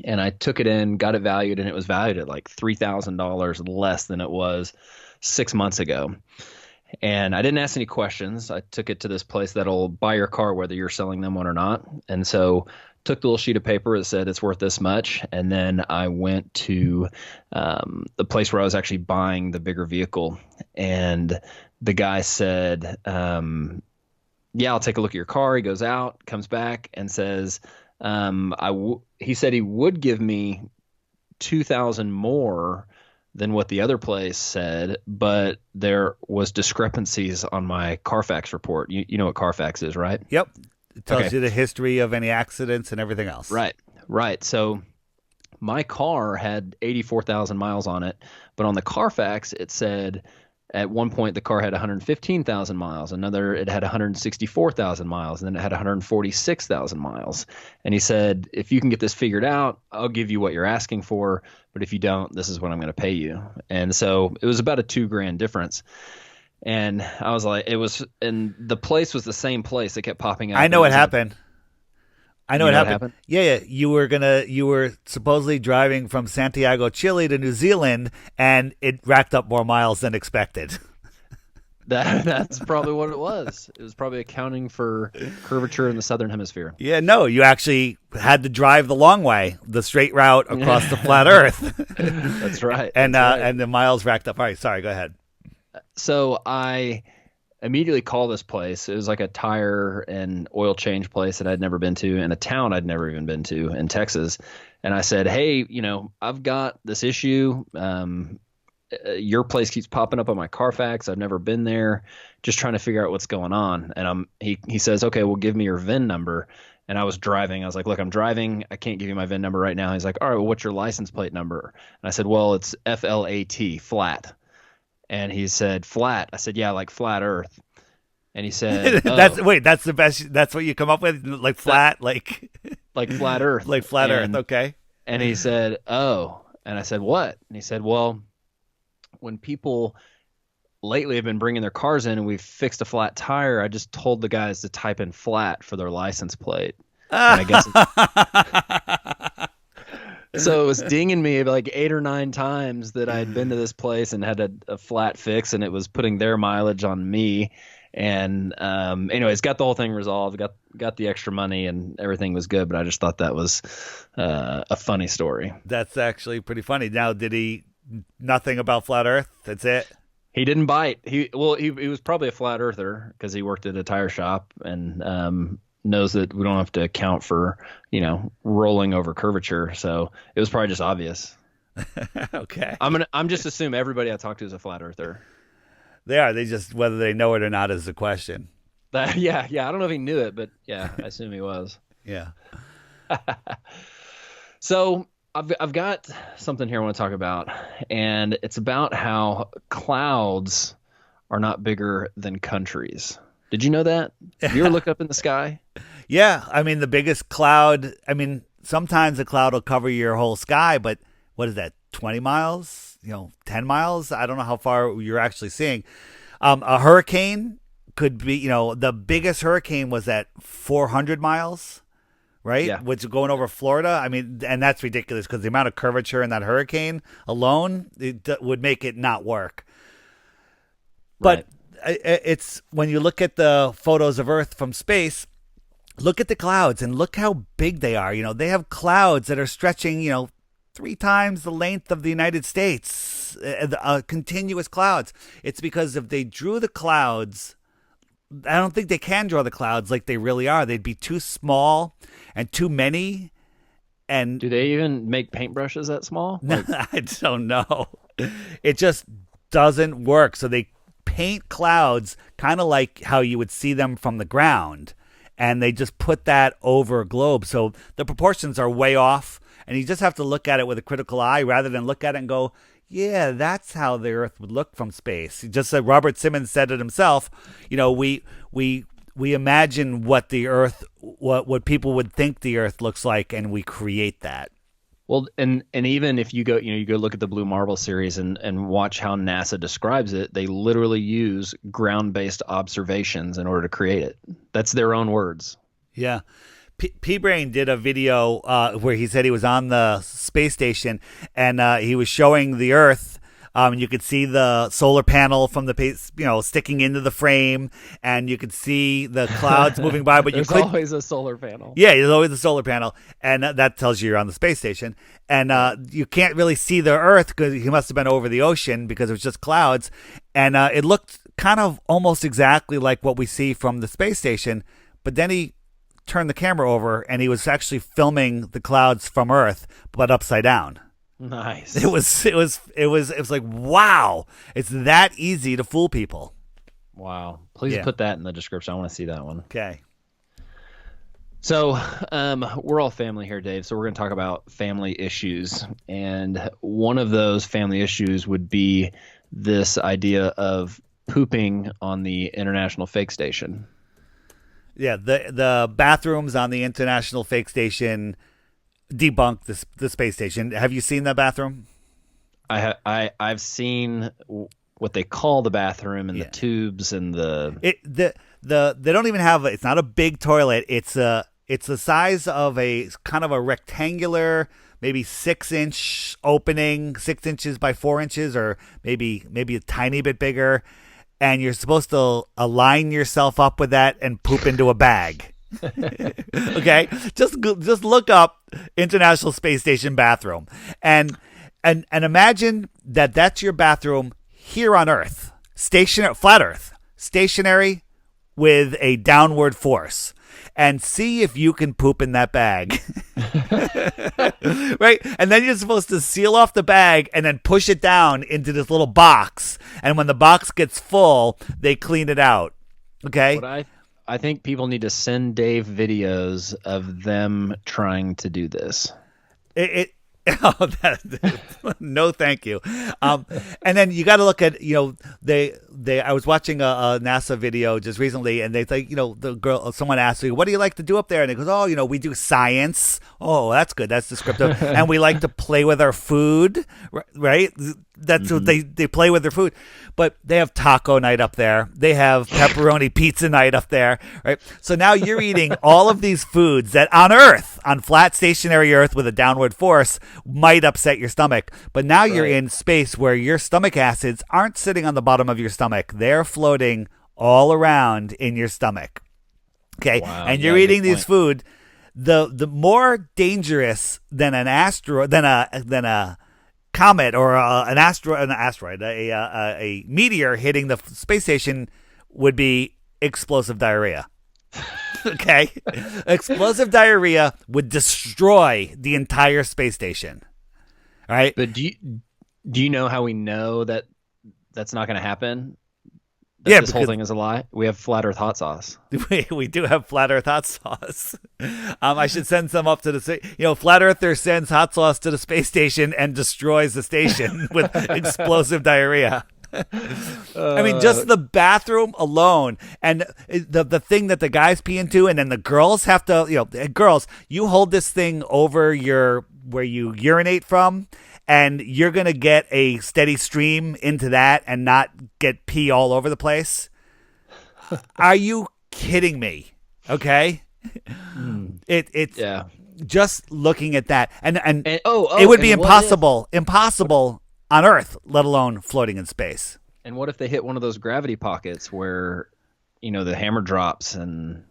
And I took it in, got it valued, and it was valued at like $3,000 less than it was 6 months ago. And I didn't ask any questions. I took it to this place that'll buy your car whether you're selling them one or not. And so took the little sheet of paper that said it's worth this much. And then I went to the place where I was actually buying the bigger vehicle. And the guy said, yeah, I'll take a look at your car. He goes out, comes back and says, he said he would give me $2,000 more than what the other place said, but there was discrepancies on my Carfax report. You know what Carfax is, right? Yep. It tells you the history of any accidents and everything else. Right. So my car had 84,000 miles on it, but on the Carfax it said At one point, the car had 115,000 miles. Another, it had 164,000 miles, and then it had 146,000 miles. And he said, if you can get this figured out, I'll give you what you're asking for. But if you don't, this is what I'm going to pay you. And so it was about a $2,000 difference. And I was like, and the place was the same place. It kept popping up. I know what happened. I know You what know what happened. happened? Yeah. You were supposedly driving from Santiago, Chile to New Zealand, and it racked up more miles than expected. That's probably what it was. It was probably accounting for curvature in the southern hemisphere. Yeah, no, you actually had to drive the long way, the straight route across the flat Earth. That's right. And That's right. and the miles racked up. All right, sorry, go ahead. So I immediately called this place. It was like a tire and oil change place that I'd never been to, in a town I'd never even been to in Texas. And I said, hey, I've got this issue. Your place keeps popping up on my Carfax. I've never been there. Just trying to figure out what's going on. And he says, okay, well, give me your VIN number. And I was driving. I was like, look, I'm driving. I can't give you my VIN number right now. He's like, all right, well, what's your license plate number? And I said, well, it's FLAT, flat. And he said, flat. I said, yeah, like flat Earth. And he said, oh, that's the best. That's what you come up with, like flat, like flat Earth. like flat Earth. Okay. And he said, oh. And I said, what? And he said, well, when people lately have been bringing their cars in and we've fixed a flat tire, I just told the guys to type in flat for their license plate. And I guess so it was dinging me like 8 or 9 times that I had been to this place and had a flat fix, and it was putting their mileage on me. And anyways, got the whole thing resolved, got the extra money, and everything was good. But I just thought that was a funny story. That's actually pretty funny. Now, did he nothing about flat Earth? That's it. He didn't bite. He was probably a flat earther because he worked at a tire shop and knows that we don't have to account for rolling over curvature. So it was probably just obvious. Okay. I'm just assume everybody I talk to is a flat earther. They are. They just, whether they know it or not is the question. Yeah. I don't know if he knew it, but yeah, I assume he was. Yeah. So I've got something here I want to talk about, and it's about how clouds are not bigger than countries. Did you know that? Have you ever looked up in the sky? Yeah. I mean, the biggest cloud, sometimes a cloud will cover your whole sky, but what is that, 20 miles? 10 miles? I don't know how far you're actually seeing. A hurricane could be, the biggest hurricane was at 400 miles. Right? Yeah. Which is going over Florida. And that's ridiculous because the amount of curvature in that hurricane alone would make it not work. But it's when you look at the photos of Earth from space, look at the clouds and look how big they are. They have clouds that are stretching, 3 times the length of the United States, continuous clouds. It's because if they drew the clouds, I don't think they can draw the clouds like they really are. They'd be too small and too many. And do they even make paintbrushes that small? I don't know. It just doesn't work. So they paint clouds kind of like how you would see them from the ground, and they just put that over a globe. So the proportions are way off, and you just have to look at it with a critical eye rather than look at it and go, yeah, that's how the Earth would look from space. Just like Robert Simmons said it himself, we imagine what the Earth, what people would think the Earth looks like, and we create that. Well, and even if you go look at the Blue Marble series and watch how NASA describes it, they literally use ground-based observations in order to create it. That's their own words. Yeah. P-Brain did a video where he said he was on the space station and he was showing the Earth. And you could see the solar panel from the sticking into the frame, and you could see the clouds moving by. But there's always a solar panel. Yeah, there's always a solar panel, and that tells you you're on the space station. And you can't really see the Earth because he must have been over the ocean because it was just clouds, and it looked kind of almost exactly like what we see from the space station. But then he turned the camera over, and he was actually filming the clouds from Earth, but upside down. Nice. It was like, wow, it's that easy to fool people. Wow. Please put that in the description. I want to see that one. Okay. So we're all family here, Dave. So we're going to talk about family issues. And one of those family issues would be this idea of pooping on the International Fake Station. Yeah, the bathrooms on the International Fake Station debunk the space station. Have you seen that bathroom? I've seen what they call the bathroom and the tubes and they don't even have it's not a big toilet. It's the size of a kind of a rectangular, maybe 6-inch opening, 6 inches by 4 inches, or maybe a tiny bit bigger. And you're supposed to align yourself up with that and poop into a bag. Okay, just look up International Space Station bathroom, and imagine that's your bathroom here on Earth, flat Earth, stationary, with a downward force, and see if you can poop in that bag. Right? And then you're supposed to seal off the bag and then push it down into this little box. And when the box gets full, they clean it out. Okay? What I think people need to send Dave videos of them trying to do this. Oh, no, thank you. And then you got to look at, I was watching a NASA video just recently, and they think, someone asked me, what do you like to do up there? And it goes, oh, we do science. Oh, that's good. That's descriptive. And we like to play with our food, right? That's what they play with their food. But they have taco night up there. They have pepperoni pizza night up there, right? So now you're eating all of these foods that on Earth, on flat stationary Earth with a downward force, might upset your stomach. But now you're in space where your stomach acids aren't sitting on the bottom of your stomach. They're floating all around in your stomach. Okay? Wow, and you're eating these food. The more dangerous than an asteroid, than a comet or an asteroid, a meteor hitting the space station would be explosive diarrhea. Okay? Explosive diarrhea would destroy the entire space station. All right? But do you know how we know that that's not going to happen? This whole thing is a lie. We have flat Earth hot sauce. We do have flat Earth hot sauce. I should send some up to the flat Earther sends hot sauce to the space station and destroys the station with explosive diarrhea. I mean, just the bathroom alone, and the thing that the guys pee into, and then the girls have to, girls, you hold this thing over where you urinate from, and you're going to get a steady stream into that and not get pee all over the place. Are you kidding me? Okay. It's just looking at that. And it would be impossible on Earth, let alone floating in space. And what if they hit one of those gravity pockets where, the hammer drops and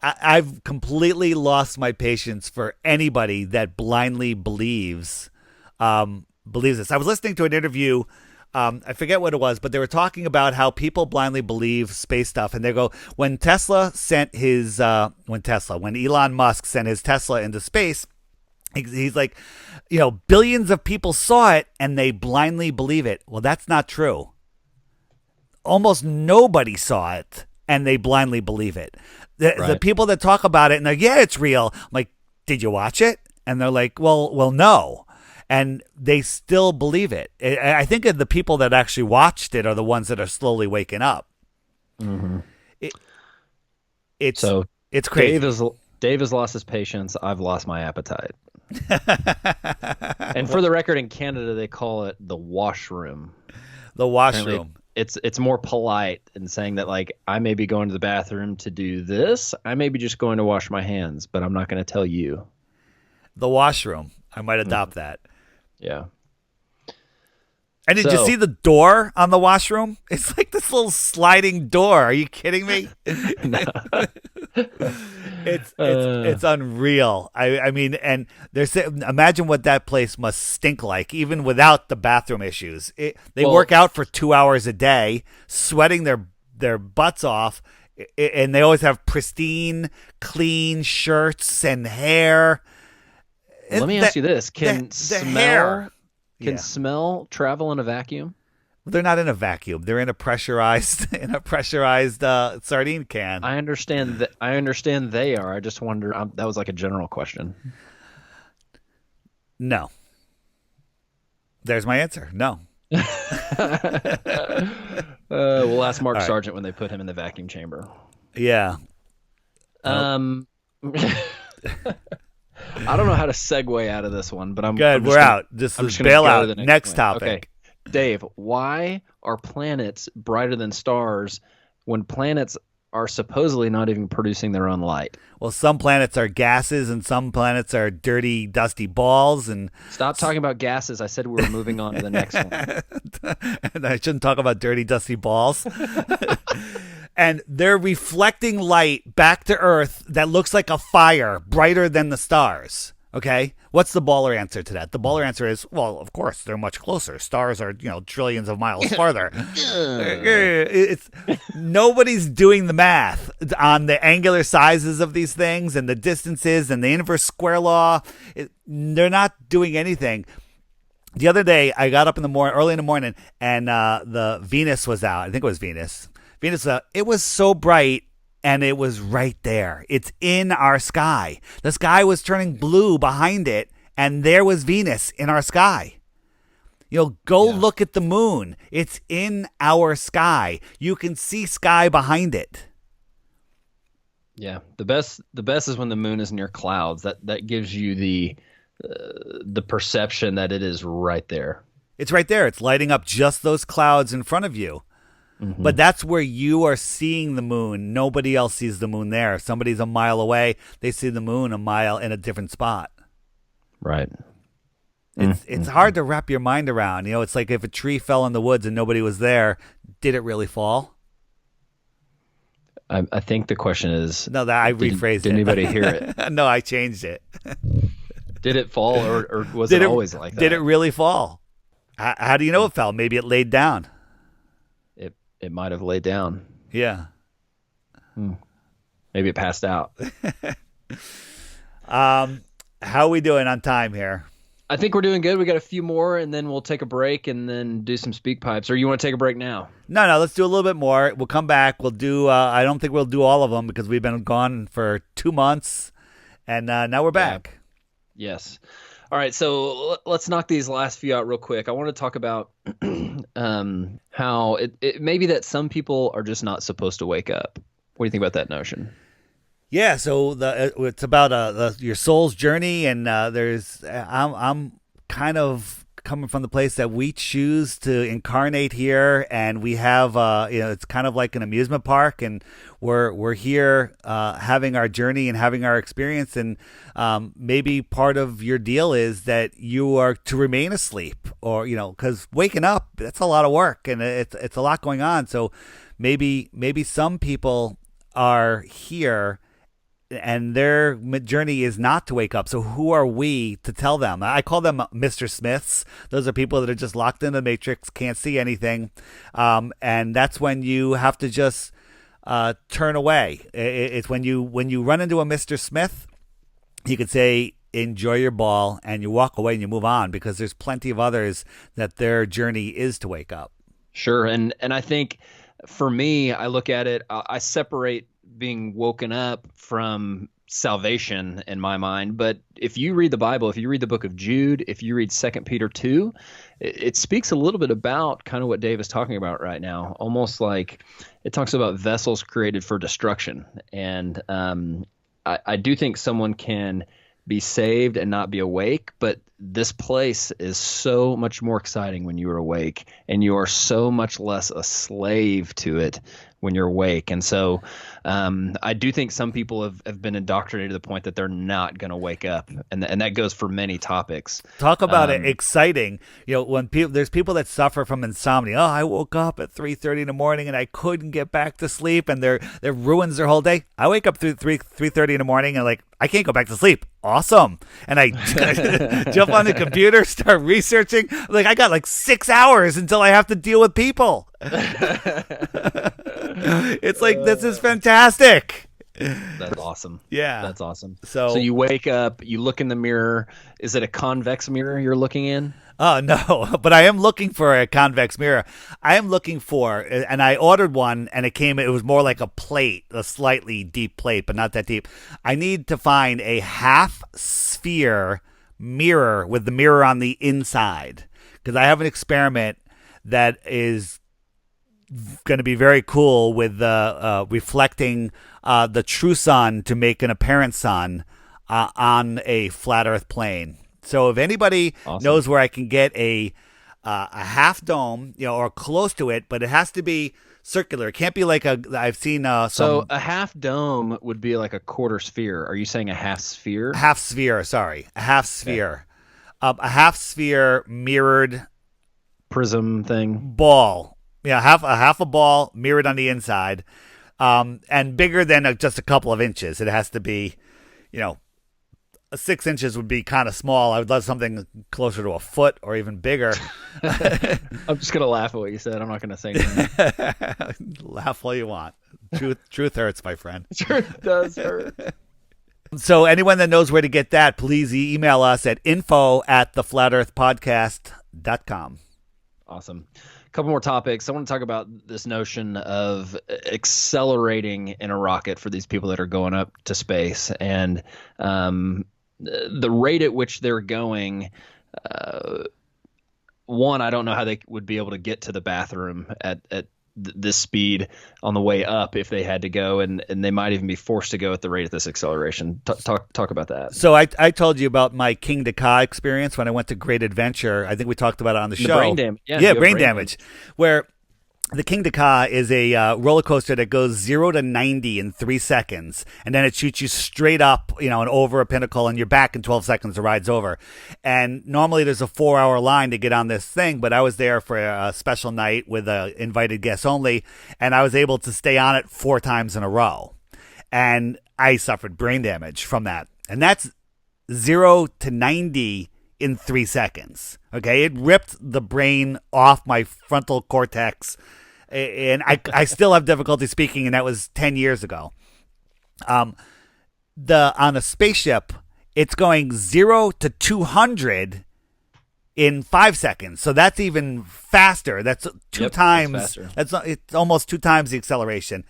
I've completely lost my patience for anybody that blindly believes this. I was listening to an interview. I forget what it was, but they were talking about how people blindly believe space stuff. And they go, when Elon Musk sent his Tesla into space, he's like, billions of people saw it and they blindly believe it. Well, that's not true. Almost nobody saw it and they blindly believe it. The people that talk about it and they're like, yeah, it's real. I'm like, did you watch it? And they're like, well, no. And they still believe it. I think the people that actually watched it are the ones that are slowly waking up. Mm-hmm. It's crazy. Dave has lost his patience. I've lost my appetite. And for the record, in Canada, they call it the washroom. The washroom. It's more polite in saying that, like, I may be going to the bathroom to do this. I may be just going to wash my hands, but I'm not going to tell you. The washroom. I might adopt that. Yeah. And did you see the door on the washroom? It's like this little sliding door. Are you kidding me? It's unreal. I mean, and imagine what that place must stink like, even without the bathroom issues. They work out for 2 hours a day, sweating their butts off, and they always have pristine, clean shirts and hair. Let me ask you this: Can smell travel in a vacuum? They're not in a vacuum. They're in a pressurized sardine can. I understand that. I understand they are. I just wonder. That was like a general question. No. There's my answer. No. We'll ask Mark All right. Sargent when they put him in the vacuum chamber. Yeah. Um, I don't know how to segue out of this one, but Good. We're out. Just I'm just bail gonna go to out. the Next one. topic. Okay, Dave, why are planets brighter than stars when planets are supposedly not even producing their own light? Well, some planets are gases and some planets are dirty, dusty balls. And Stop talking about gases. I said we were moving on to the next one. and I shouldn't talk about dirty, dusty balls. And they're reflecting light back to Earth that looks like a fire, brighter than the stars. Okay? What's the baller answer to that? The baller answer is, well, of course, they're much closer. Stars are, trillions of miles farther. It's nobody's doing the math on the angular sizes of these things and the distances and the inverse square law. They're not doing anything. The other day, I got up early in the morning, and the Venus was out. I think it was Venus. It was so bright, and it was right there. It's in our sky. The sky was turning blue behind it, and there was Venus in our sky. Go look at the moon. It's in our sky. You can see sky behind it. Yeah, the best is when the moon is near clouds. That gives you the perception that it is right there. It's right there. It's lighting up just those clouds in front of you. Mm-hmm. But that's where you are seeing the moon. Nobody else sees the moon there. If somebody's a mile away, they see the moon a mile in a different spot. Right. It's hard to wrap your mind around. It's like if a tree fell in the woods and nobody was there, did it really fall? I think the question is... No, I rephrased it. Did anybody hear it? No, I changed it. Did it fall or was it always like that? Did it really fall? How do you know it fell? Maybe it laid down. It might have laid down. Yeah. Maybe it passed out. How are we doing on time here? I think we're doing good. We got a few more, and then we'll take a break and then do some speak pipes. Or you want to take a break now? No, let's do a little bit more. We'll come back. We'll do, I don't think we'll do all of them because we've been gone for 2 months, and now we're back. Yeah. Yes. All right, so let's knock these last few out real quick. I want to talk about how it may be that some people are just not supposed to wake up. What do you think about that notion? Yeah, so it's about your soul's journey, and I'm kind of coming from the place that we choose to incarnate here, and we have it's kind of like an amusement park, and we're here having our journey and having our experience, and maybe part of your deal is that you are to remain asleep, or because waking up, that's a lot of work, and it's a lot going on. So maybe some people are here and their journey is not to wake up. So who are we to tell them? I call them Mr. Smiths. Those are people that are just locked in the matrix, can't see anything. And that's when you have to just turn away. It's when you run into a Mr. Smith, you could say, enjoy your ball, and you walk away and you move on, because there's plenty of others that their journey is to wake up. Sure. And I think for me, I look at it, I separate being woken up from salvation in my mind. But if you read the Bible, if you read the book of Jude, if you read 2 Peter 2, it speaks a little bit about kind of what Dave is talking about right now. Almost like it talks about vessels created for destruction. And I do think someone can be saved and not be awake, but this place is so much more exciting when you are awake, and you are so much less a slave to it when you're awake. And so I do think some people have been indoctrinated to the point that they're not going to wake up, and that goes for many topics. Talk about it exciting. When there's people that suffer from insomnia. Oh, I woke up at 3:30 in the morning and I couldn't get back to sleep, and it ruins their whole day. I wake up through 3:30 in the morning and I can't go back to sleep. Awesome. And I jump on the computer, start researching. I got 6 hours until I have to deal with people. It's this is fantastic. That's awesome. Yeah. That's awesome. So you wake up, you look in the mirror. Is it a convex mirror you're looking in? Oh, no, but I am looking for a convex mirror. I am looking for, and I ordered one, and it was more like a plate, a slightly deep plate, but not that deep. I need to find a half sphere mirror with the mirror on the inside, because I have an experiment that is going to be very cool with reflecting the true sun to make an apparent sun on a flat Earth plane. So if anybody knows where I can get a half dome, or close to it, but it has to be circular. It can't be like I've seen So a half dome would be like a quarter sphere. Are you saying a half sphere? Half sphere, sorry. A half sphere. Okay. A half sphere mirrored prism thing. Ball. Yeah, half a ball mirrored on the inside. And bigger than just a couple of inches. It has to be, 6 inches would be kind of small. I would love something closer to a foot or even bigger. I'm just going to laugh at what you said. I'm not going to say anything. Laugh all you want. Truth hurts, my friend. Truth does hurt. So anyone that knows where to get that, please email us at info@theflatearthpodcast.com. Awesome. A couple more topics. I want to talk about this notion of accelerating in a rocket for these people that are going up to space, and the rate at which they're going. One, I don't know how they would be able to get to the bathroom at this speed on the way up if they had to go, and they might even be forced to go at the rate of this acceleration. Talk about that. So I told you about my King to Ka experience when I went to Great Adventure. I think we talked about it on the show. Brain damage. Yeah, brain damage. Where the King to Ka is a roller coaster that goes 0 to 90 in 3 seconds, and then it shoots you straight up, and over a pinnacle, and you're back in 12 seconds. The ride's over. And normally there's a 4-hour line to get on this thing, but I was there for a special night with invited guests only, and I was able to stay on it 4 times in a row. And I suffered brain damage from that. And that's 0 to 90 in 3 seconds. Okay, it ripped the brain off my frontal cortex, and I still have difficulty speaking, and that was 10 years ago. On a spaceship, it's going 0 to 200 in 5 seconds, so that's even faster. That's two times. It's almost 2 times the acceleration.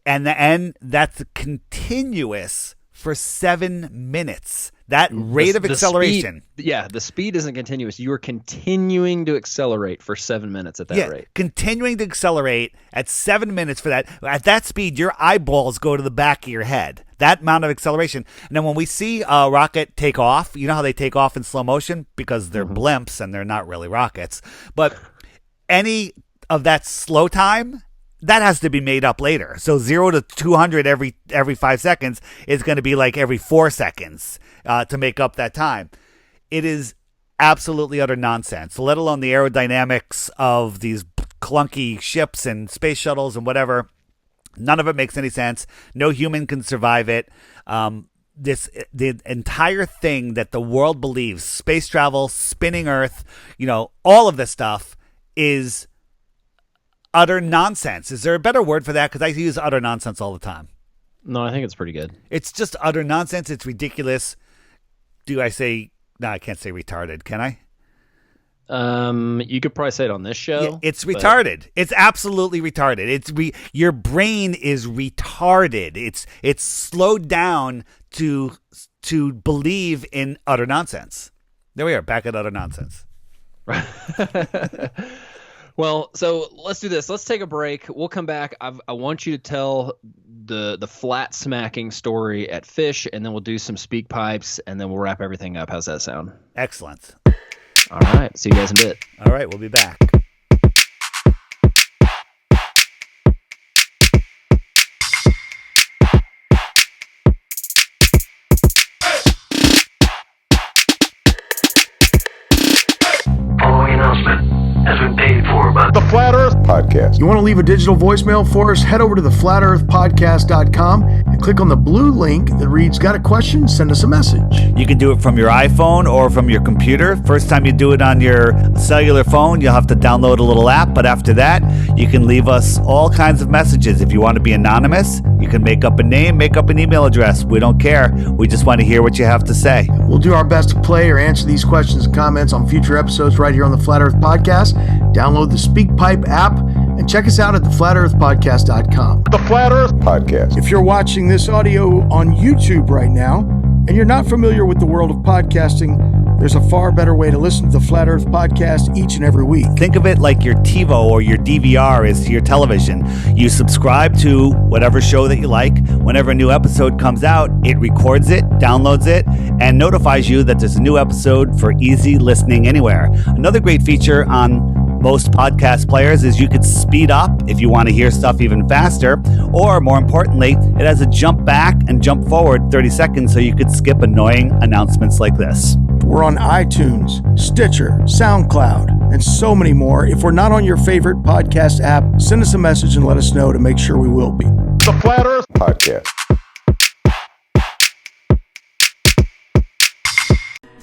And that's continuous for 7 minutes. That rate of acceleration. The speed isn't continuous. You are continuing to accelerate for 7 minutes at that rate. Continuing to accelerate at 7 minutes for that. At that speed, your eyeballs go to the back of your head. That amount of acceleration. And then when we see a rocket take off, you know how they take off in slow motion? Because they're blimps and they're not really rockets. But any of that slow time, that has to be made up later. So 0 to 200 every 5 seconds is going to be like every 4 seconds to make up that time. It is absolutely utter nonsense, let alone the aerodynamics of these clunky ships and space shuttles and whatever. None of it makes any sense. No human can survive it. The entire thing that the world believes, space travel, spinning Earth, all of this stuff is utter nonsense. Is there a better word for that? Because I use utter nonsense all the time. No, I think it's pretty good. It's just utter nonsense. It's ridiculous. Do I say... No, I can't say retarded, can I? You could probably say it on this show. Yeah, it's retarded. It's absolutely retarded. Your brain is retarded. It's slowed down to believe in utter nonsense. There we are, back at utter nonsense. Well, so let's do this. Let's take a break. We'll come back. I want you to tell the flat smacking story at Fish, and then we'll do some speak pipes, and then we'll wrap everything up. How's that sound? Excellent. All right. See you guys in a bit. All right. We'll be back. Following announcement has been paid for by The Flat Earth Podcast. You want to leave a digital voicemail for us? Head over to theflatearthpodcast.com and click on the blue link that reads, "Got a question? Send us a message." You can do it from your iPhone or from your computer. First time you do it on your cellular phone, you'll have to download a little app. But after that, you can leave us all kinds of messages. If you want to be anonymous, you can make up a name, make up an email address. We don't care. We just want to hear what you have to say. We'll do our best to play or answer these questions and comments on future episodes right here on the Flat Earth Podcast. Download the SpeakPipe app and check us out at theflatearthpodcast.com. The Flat Earth Podcast. If you're watching this audio on YouTube right now and you're not familiar with the world of podcasting, there's a far better way to listen to the Flat Earth Podcast each and every week. Think of it like your TiVo or your DVR is to your television. You subscribe to whatever show that you like. Whenever a new episode comes out, it records it, downloads it, and notifies you that there's a new episode for easy listening anywhere. Another great feature on most podcast players is you could speed up if you want to hear stuff even faster, or more importantly, it has a jump back and jump forward 30 seconds so you could skip annoying announcements like this. We're on iTunes, Stitcher, SoundCloud, and so many more. If we're not on your favorite podcast app, send us a message and let us know to make sure we will be. The Flat Earth Podcast.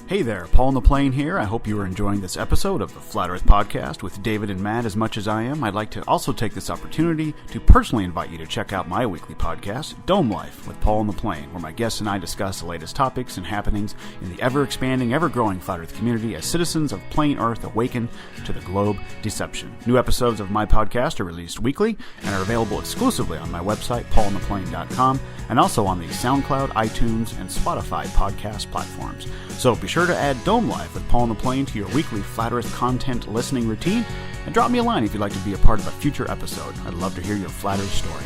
Hey there, Paul on the Plane here. I hope you are enjoying this episode of the Flat Earth Podcast with David and Matt as much as I am. I'd like to also take this opportunity to personally invite you to check out my weekly podcast, Dome Life with Paul on the Plane, where my guests and I discuss the latest topics and happenings in the ever-expanding, ever-growing Flat Earth community as citizens of plain Earth awaken to the globe deception. New episodes of my podcast are released weekly and are available exclusively on my website, paulontheplane.com, and also on the SoundCloud, iTunes, and Spotify podcast platforms. So be sure to add Dome Life with Paul on the Plane to your weekly Flat Earth content listening routine, and drop me a line if you'd like to be a part of a future episode. I'd love to hear your Flat Earth story.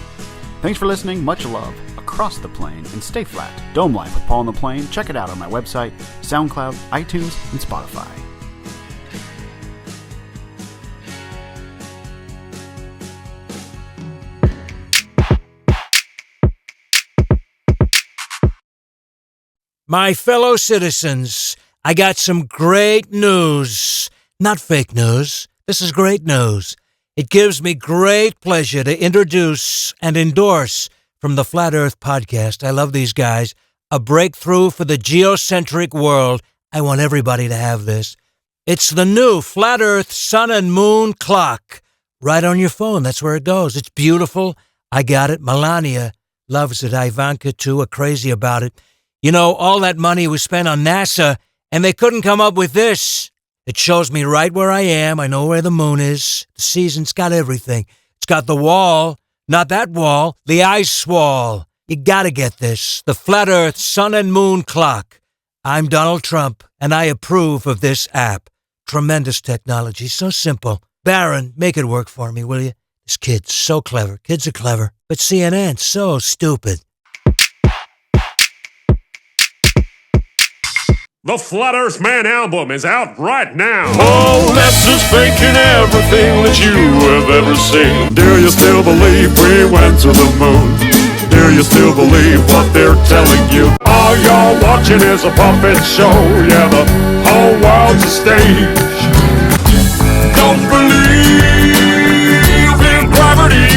Thanks for listening, much love, across the plane, and stay flat. Dome Life with Paul on the Plane, check it out on my website, SoundCloud, iTunes, and Spotify. My fellow citizens, I got some great news. Not fake news. This is great news. It gives me great pleasure to introduce and endorse from the Flat Earth Podcast. I love these guys. A breakthrough for the geocentric world. I want everybody to have this. It's the new Flat Earth Sun and Moon Clock. Right on your phone. That's where it goes. It's beautiful. I got it. Melania loves it. Ivanka, too, are crazy about it. You know, all that money was spent on NASA, and they couldn't come up with this. It shows me right where I am. I know where the moon is. The season's got everything. It's got the wall, not that wall, the ice wall. You gotta get this. The Flat Earth Sun and Moon Clock. I'm Donald Trump, and I approve of this app. Tremendous technology, so simple. Baron, make it work for me, will you? This kid's so clever. Kids are clever. But CNN, so stupid. The Flat Earth Man album is out right now. Oh, that's just faking everything that you have ever seen. Do you still believe we went to the moon? Do you still believe what they're telling you? All you're watching is a puppet show. Yeah, the whole world's a stage. Don't believe in gravity.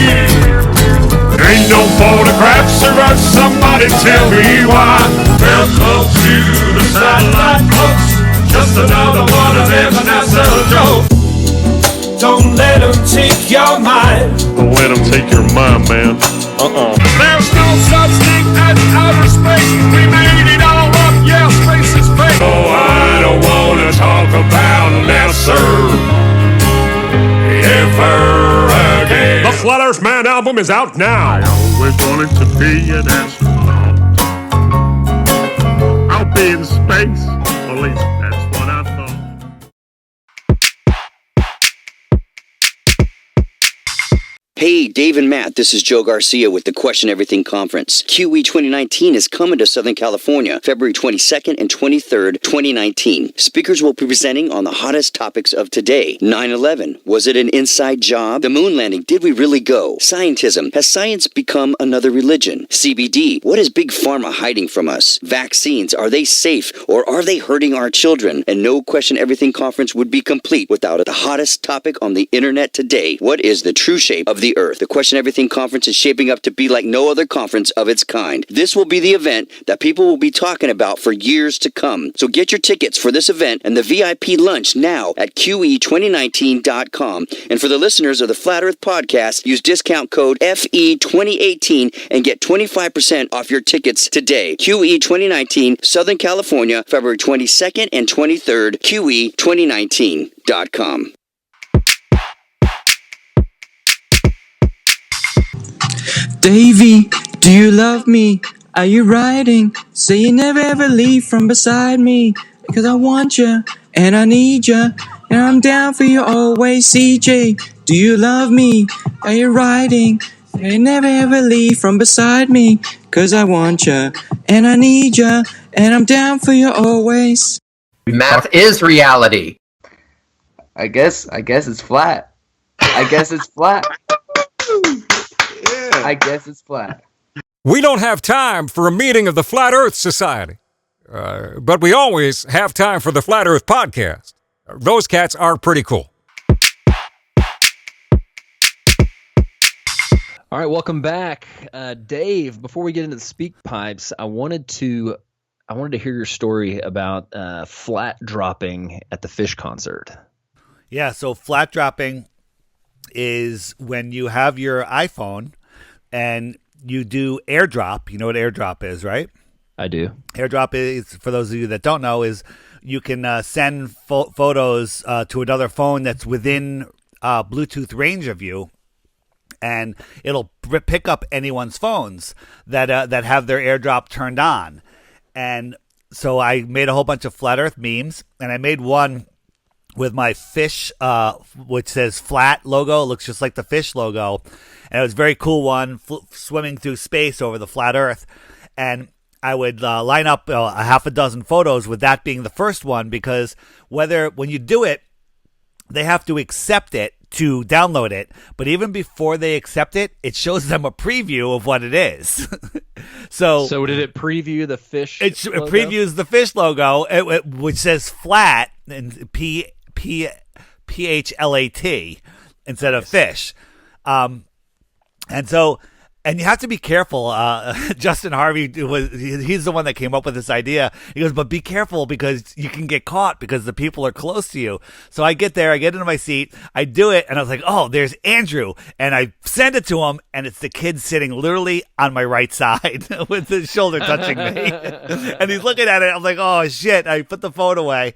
Ain't no photographs or somebody tell me why. Welcome to the satellite folks. Just another one of them NASA jokes. Don't let them take your mind. Don't let them take your mind, man. There's no such thing as outer space. We made it all up. Yeah, space is fake. Oh, I don't wanna talk about NASA ever again. The Flat Earth Man album is out now. I always wanted to be an astronaut. I'll be in space. At least that's what I thought. Hey, Dave and Matt, this is Joe Garcia with the Question Everything Conference. QE 2019 is coming to Southern California, February 22nd and 23rd, 2019. Speakers will be presenting on the hottest topics of today. 9/11, was it an inside job? The moon landing, did we really go? Scientism, has science become another religion? CBD, what is Big Pharma hiding from us? Vaccines, are they safe or are they hurting our children? And no Question Everything Conference would be complete without the hottest topic on the internet today. What is the true shape of the Earth? The Question Everything Conference is shaping up to be like no other conference of its kind. This will be the event that people will be talking about for years to come. So get your tickets for this event and the VIP lunch now at QE2019.com. And for the listeners of the Flat Earth Podcast, use discount code FE2018 and get 25% off your tickets today. QE 2019, Southern California, February 22nd and 23rd, QE2019.com. Davy, do you love me? Are you riding? Say you never ever leave from beside me. because I want you and I need you and I'm down for you always. CJ, do you love me? Are you riding? You never ever leave from beside me, because I want you and I need you and I'm down for you always. Math is reality. I guess it's flat. I guess it's flat. I guess it's flat. We don't have time for a meeting of the Flat Earth Society, but we always have time for the Flat Earth Podcast. Those cats are pretty cool. All right, welcome back. Dave, before we get into the speak pipes, I wanted to hear your story about flat dropping at the Fish concert. Yeah, so flat dropping is when you have your iPhone and you do airdrop. You know what airdrop is, right? I do. Airdrop is, for those of you that don't know, is you can send photos to another phone that's within Bluetooth range of you, and it'll pick up anyone's phones that have their airdrop turned on. And so I made a whole bunch of flat Earth memes, and I made one with my fish, which says flat logo. It looks just like the fish logo. And it was a very cool one, swimming through space over the flat Earth. And I would line up a half a dozen photos with that being the first one, because when you do it, they have to accept it to download it. But even before they accept it, it shows them a preview of what it is. So did it preview the fish It logo? previews the fish logo, which says flat and PHLAT instead of fish. And you have to be careful. Justin Harvey, he's the one that came up with this idea. He goes, but be careful because you can get caught because the people are close to you. So I get there, I get into my seat, I do it, and I was like, oh, there's Andrew. And I send it to him, and it's the kid sitting literally on my right side with his shoulder touching me. And he's looking at it. I'm like, oh, shit. I put the phone away.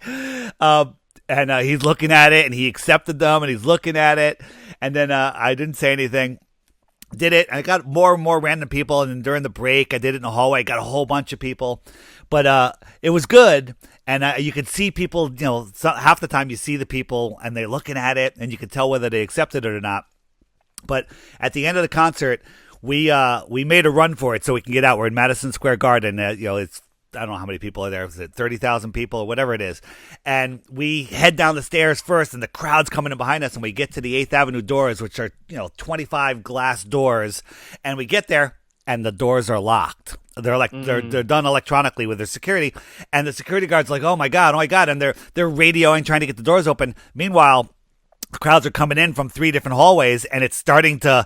And he's looking at it, and he accepted them, and he's looking at it. And then I didn't say anything. Did it. I got more and more random people, and then during the break, I did it in the hallway. I got a whole bunch of people, but it was good. And you could see people. Half the time you see the people, and they're looking at it, and you can tell whether they accepted it or not. But at the end of the concert, we made a run for it so we can get out. We're in Madison Square Garden. It's, I don't know how many people are there. Is it 30,000 people or whatever it is? And we head down the stairs first, and the crowd's coming in behind us, and we get to the 8th Avenue doors, which are 25 glass doors, and we get there, and the doors are locked. They're like they're done electronically with their security, and the security guard's like, oh my god, and they're radioing, trying to get the doors open. Meanwhile, the crowds are coming in from 3 different hallways, and it's starting to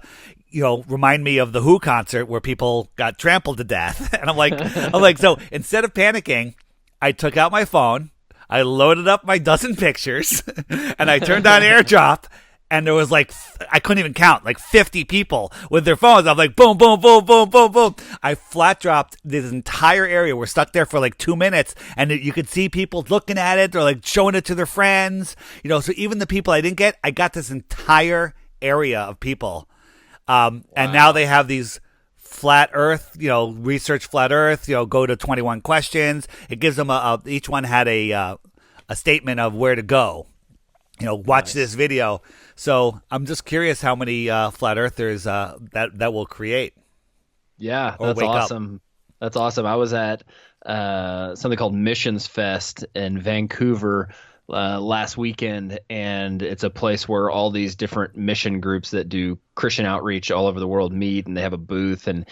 remind me of the Who concert where people got trampled to death. And I'm like, so instead of panicking, I took out my phone, I loaded up my dozen pictures, and I turned on airdrop, and there was I couldn't even count, 50 people with their phones. I'm like, boom, boom, boom, boom, boom, boom. I flat dropped this entire area. We're stuck there for 2 minutes, and you could see people looking at it or showing it to their friends. So even the people I didn't get, I got this entire area of people. And now they have these flat Earth, research flat Earth, go to 21 questions. It gives them each one had a statement of where to go, watch this video. So I'm just curious how many flat Earthers that will create. Yeah, that's awesome. That's awesome. I was at something called Missions Fest in Vancouver last weekend, and it's a place where all these different mission groups that do Christian outreach all over the world meet, and they have a booth, and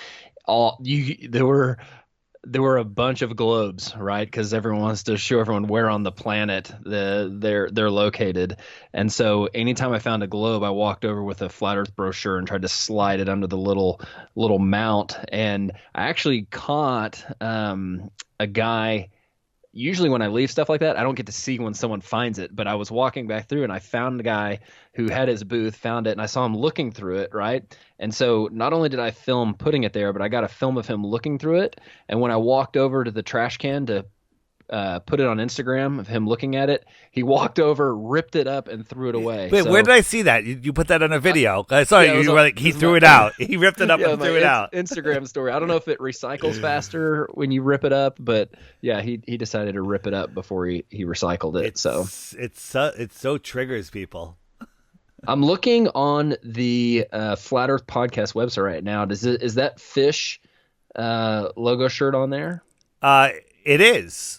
there were a bunch of globes, right? Because everyone wants to show everyone where on the planet they're located. And so anytime I found a globe, I walked over with a flat Earth brochure and tried to slide it under the little mount. And I actually caught a guy. Usually when I leave stuff like that, I don't get to see when someone finds it, but I was walking back through and I found a guy who had his booth, found it, and I saw him looking through it, right? And so not only did I film putting it there, but I got a film of him looking through it. And when I walked over to the trash can to put it on Instagram of him looking at it. He walked over, ripped it up, and threw it away. Wait, So, where did I see that? You put that on a video. I saw yeah, you were on- like, he it was threw my- it out. He ripped it up yeah, and my threw it out. Instagram story. I don't know if it recycles faster when you rip it up, but yeah, he decided to rip it up before he recycled it. It so triggers people. I'm looking on the Flat Earth Podcast website right now. Is that fish logo shirt on there? It is.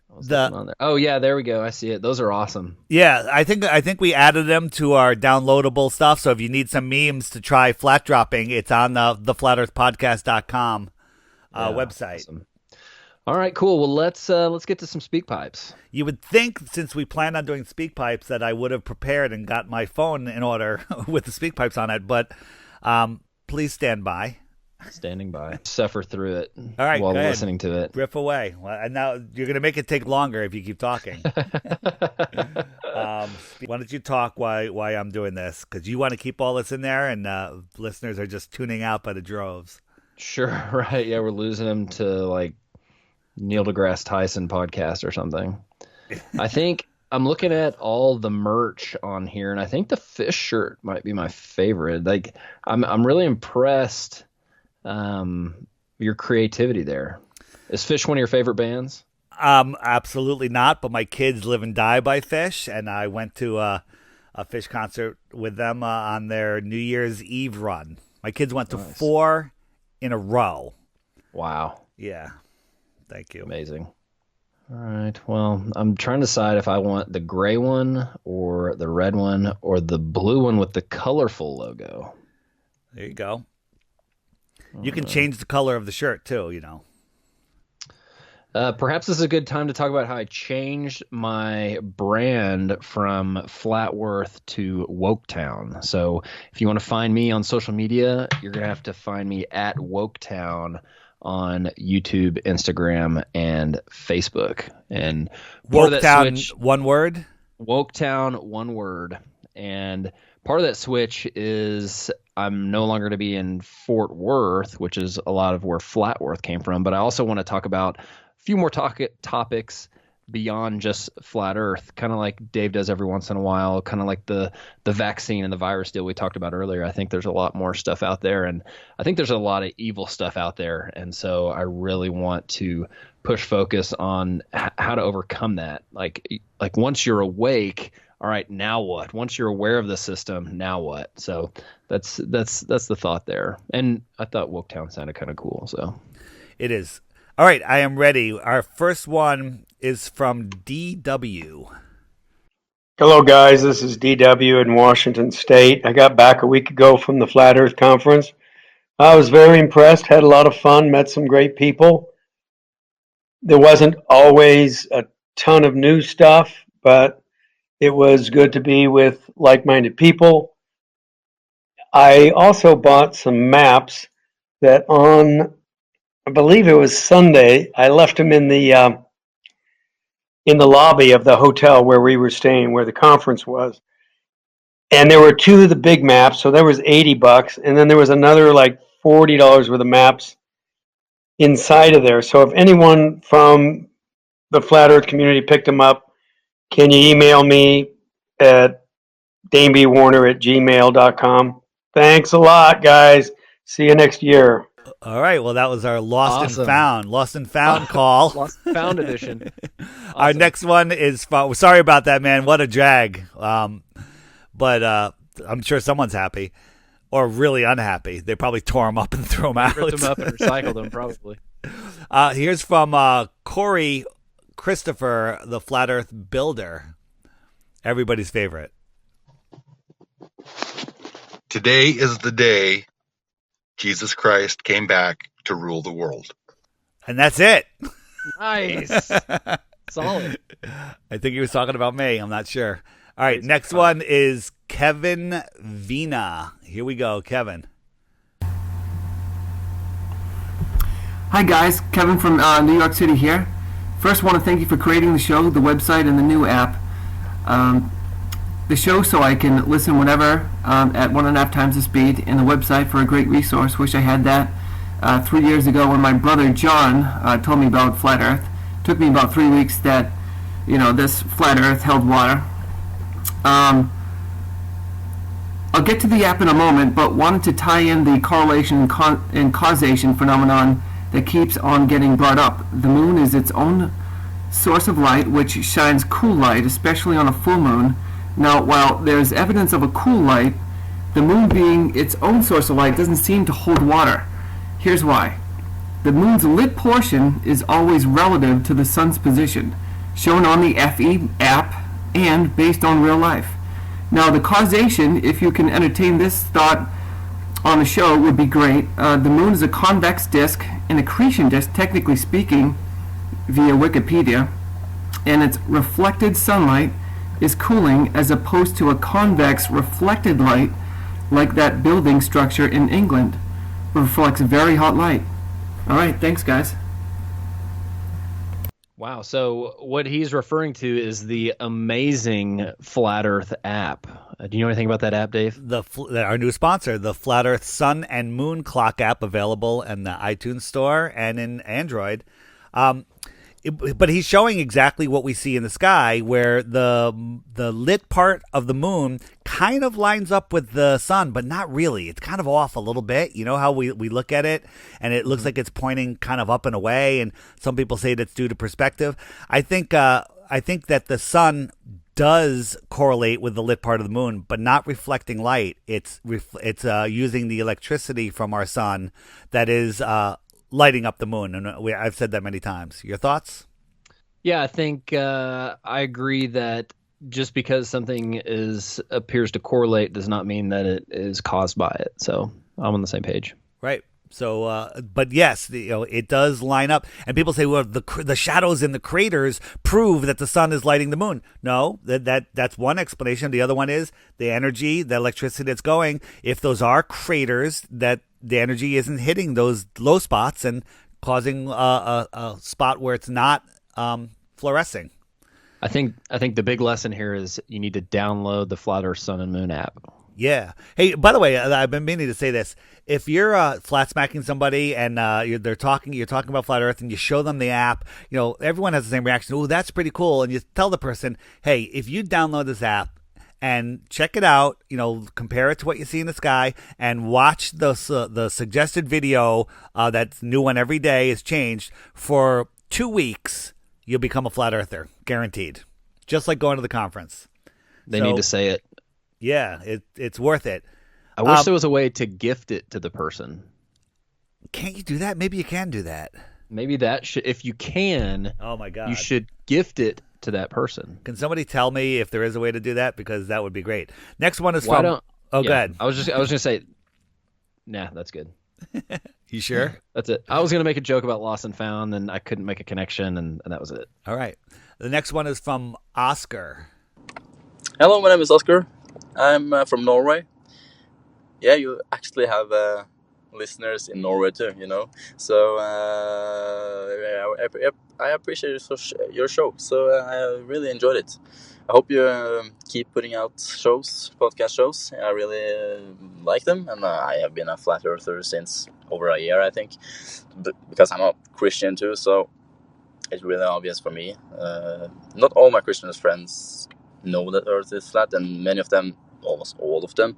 On there. Oh yeah, there we go. I see it. Those are awesome. Yeah, I think we added them to our downloadable stuff. So if you need some memes to try flat dropping, it's on the flatearthpodcast.com website. Awesome. All right, cool. Well, let's get to some speak pipes. You would think, since we plan on doing speak pipes, that I would have prepared and got my phone in order with the speak pipes on it, but please stand by. Standing by. Suffer through it. All right, while go ahead. listening to it. Riff away. Well, and now you're going to make it take longer if you keep talking. Why don't you talk why I'm doing this? Because you want to keep all this in there, and listeners are just tuning out by the droves. Sure, right. Yeah, we're losing them to like Neil deGrasse Tyson podcast or something. I think I'm looking at all the merch on here, and I think the fish shirt might be my favorite. Like, I'm really impressed. Your creativity there. Is Fish one of your favorite bands? Absolutely not. But my kids live and die by Fish, and I went to a Fish concert with them on their New Year's Eve run. My kids went to 4 in a row. Wow. Yeah. Thank you. Amazing. All right. Well, I'm trying to decide if I want the gray one or the red one or the blue one with the colorful logo. There you go. You can change the color of the shirt too, you know. Perhaps this is a good time to talk about how I changed my brand from Flat Earth to Woketown. So if you want to find me on social media, you're going to have to find me at Woketown on YouTube, Instagram, and Facebook. And Woketown, one word? Woketown, one word. And part of that switch is I'm no longer going to be in Fort Worth, which is a lot of where Flat Earth came from. But I also want to talk about a few more topics beyond just Flat Earth, kind of like Dave does every once in a while, kind of like the vaccine and the virus deal we talked about earlier. I think there's a lot more stuff out there, and I think there's a lot of evil stuff out there. And so I really want to push focus on how to overcome that. Like once you're awake, all right, now what? Once you're aware of the system, now what? So that's the thought there. And I thought Woketown sounded kind of cool. So it is. All right, I am ready. Our first one is from DW. Hello, guys. This is DW in Washington State. I got back a week ago from the Flat Earth Conference. I was very impressed, had a lot of fun, met some great people. There wasn't always a ton of new stuff, but it was good to be with like-minded people. I also bought some maps that on, I believe it was Sunday, I left them in the lobby of the hotel where we were staying, where the conference was. And there were 2 of the big maps, so there was $80, and then there was another like $40 worth of maps inside of there. So if anyone from the Flat Earth community picked them up, can you email me at danebwarner@gmail.com? Thanks a lot, guys. See you next year. All right. Well, that was our Lost and Found call. Lost and Found edition. Awesome. Our next one is sorry about that, man. What a drag. But I'm sure someone's happy or really unhappy. They probably tore them up and threw them out. Ripped them up and recycled them, probably. Here's from Corey Christopher, the Flat Earth Builder. Everybody's favorite. Today is the day Jesus Christ came back to rule the world. And that's it. Nice. Solid. I think he was talking about me. I'm not sure. All right, next one is Kevin Vina. Here we go, Kevin. Hi guys, Kevin from New York City here. First, want to thank you for creating the show, the website, and the new app. The show so I can listen whenever at 1.5 times the speed, and the website for a great resource. Wish I had that 3 years ago when my brother John told me about Flat Earth. took me about 3 weeks that, this flat Earth held water. I'll get to the app in a moment, but wanted to tie in the correlation and causation phenomenon that keeps on getting brought up. The moon is its own source of light, which shines cool light, especially on a full moon. Now, while there's evidence of a cool light, the moon being its own source of light doesn't seem to hold water. Here's why. The moon's lit portion is always relative to the sun's position, shown on the FE app and based on real life. Now, the causation, if you can entertain this thought on the show, would be great. The moon is a convex disk, an accretion disk, technically speaking, via Wikipedia, and its reflected sunlight is cooling as opposed to a convex reflected light like that building structure in England reflects very hot light. All right, thanks, guys. Wow. So what he's referring to is the amazing Flat Earth app. Do you know anything about that app, Dave? Our new sponsor, the Flat Earth Sun and Moon Clock app, available in the iTunes Store and in Android. But he's showing exactly what we see in the sky, where the lit part of the moon kind of lines up with the sun, but not really. It's kind of off a little bit. You know how we look at it, and it looks like it's pointing kind of up and away, and some people say that's due to perspective. I think that the sun does correlate with the lit part of the moon, but not reflecting light. It's using the electricity from our sun that is lighting up the moon, and I've said that many times. Your thoughts? Yeah, I think I agree that just because something appears to correlate does not mean that it is caused by it. So I'm on the same page. Right. So, but yes, it does line up. And people say, well, the shadows in the craters prove that the sun is lighting the moon. No, that's one explanation. The other one is the energy, the electricity that's going. If those are craters, that the energy isn't hitting those low spots and causing a spot where it's not fluorescing. I think the big lesson here is you need to download the Flat Earth Sun and Moon app. Yeah. Hey, by the way, I've been meaning to say this. If you're flat smacking somebody and you're talking about Flat Earth and you show them the app, everyone has the same reaction. Oh, that's pretty cool. And you tell the person, hey, if you download this app and check it out, compare it to what you see in the sky and watch the suggested video that's new one every day is changed for 2 weeks, you'll become a flat earther, guaranteed. Just like going to the conference. They need to say it. Yeah, it's worth it. I wish there was a way to gift it to the person. Can't you do that? Maybe you can do that. Maybe if you can. Oh my God! You should gift it to that person. Can somebody tell me if there is a way to do that? Because that would be great. Next one is go ahead. I was gonna say, nah, that's good. You sure? That's it. I was gonna make a joke about lost and found, and I couldn't make a connection, and that was it. All right. The next one is from Oscar. Hello, my name is Oscar. I'm from Norway. Yeah, you actually have listeners in Norway too, So I appreciate your show. So I really enjoyed it. I hope you keep putting out podcast shows. I really like them, and I have been a flat earther since over a year, I think, because I'm a Christian too. So it's really obvious for me. Not all my Christian friends know that Earth is flat, and many of them, almost all of them,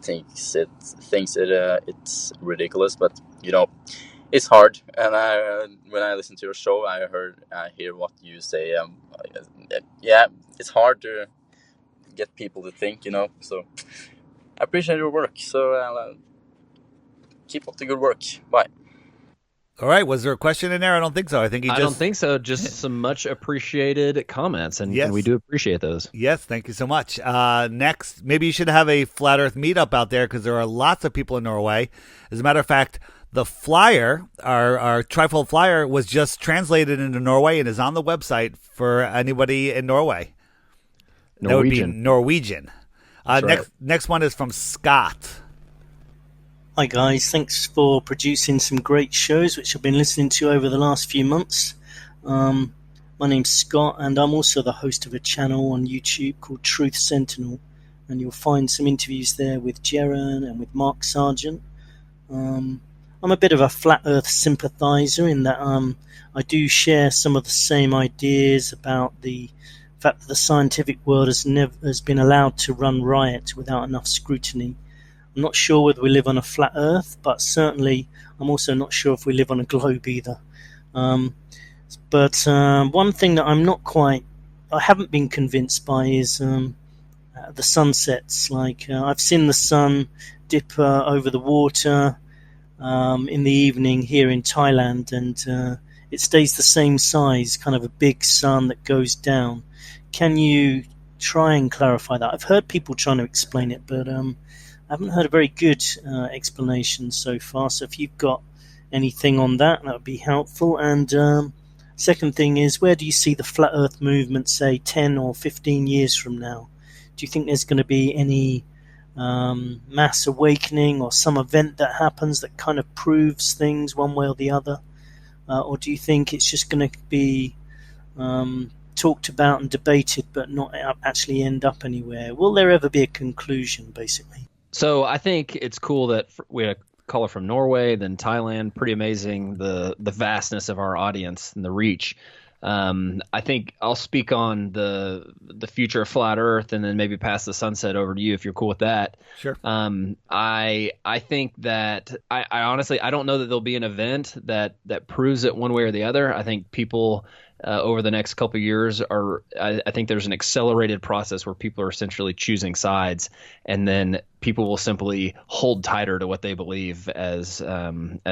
thinks it's ridiculous. But it's hard. And when I listen to your show, I hear what you say. Yeah, it's hard to get people to think. So I appreciate your work. So keep up the good work. Bye. All right. Was there a question in there? I don't think so. I don't think so. Just some much appreciated comments, and we do appreciate those. Yes, thank you so much. Next, maybe you should have a Flat Earth meetup out there because there are lots of people in Norway. As a matter of fact, the flyer, our trifold flyer, was just translated into Norway and is on the website for anybody in Norway. Norwegian. That would be Norwegian. Right. Next one is from Scott. Hi guys, thanks for producing some great shows which I've been listening to over the last few months. My name's Scott and I'm also the host of a channel on YouTube called Truth Sentinel, and you'll find some interviews there with Jaron and with Mark Sargent. I'm a bit of a flat Earth sympathizer in that I do share some of the same ideas about the fact that the scientific world has been allowed to run riot without enough scrutiny. I'm not sure whether we live on a flat Earth, but certainly I'm also not sure if we live on a globe either. But one thing that I haven't been convinced by is the sunsets. Like I've seen the sun dip over the water in the evening here in Thailand, and it stays the same size, kind of a big sun that goes down. Can you try and clarify that? I've heard people trying to explain it, but I haven't heard a very good explanation so far. So if you've got anything on that, that would be helpful. And second thing is, where do you see the flat Earth movement, say, 10 or 15 years from now? Do you think there's going to be any mass awakening or some event that happens that kind of proves things one way or the other? Or do you think it's just going to be talked about and debated but not actually end up anywhere? Will there ever be a conclusion, basically? So I think it's cool that we had a caller from Norway, then Thailand. Pretty amazing, the vastness of our audience and the reach. I think I'll speak on the future of flat Earth, and then maybe pass the sunset over to you if you're cool with that. Sure. I think that I honestly I don't know that there'll be an event that proves it one way or the other. I think people over the next couple of years I think there's an accelerated process where people are essentially choosing sides, and then people will simply hold tighter to what they believe as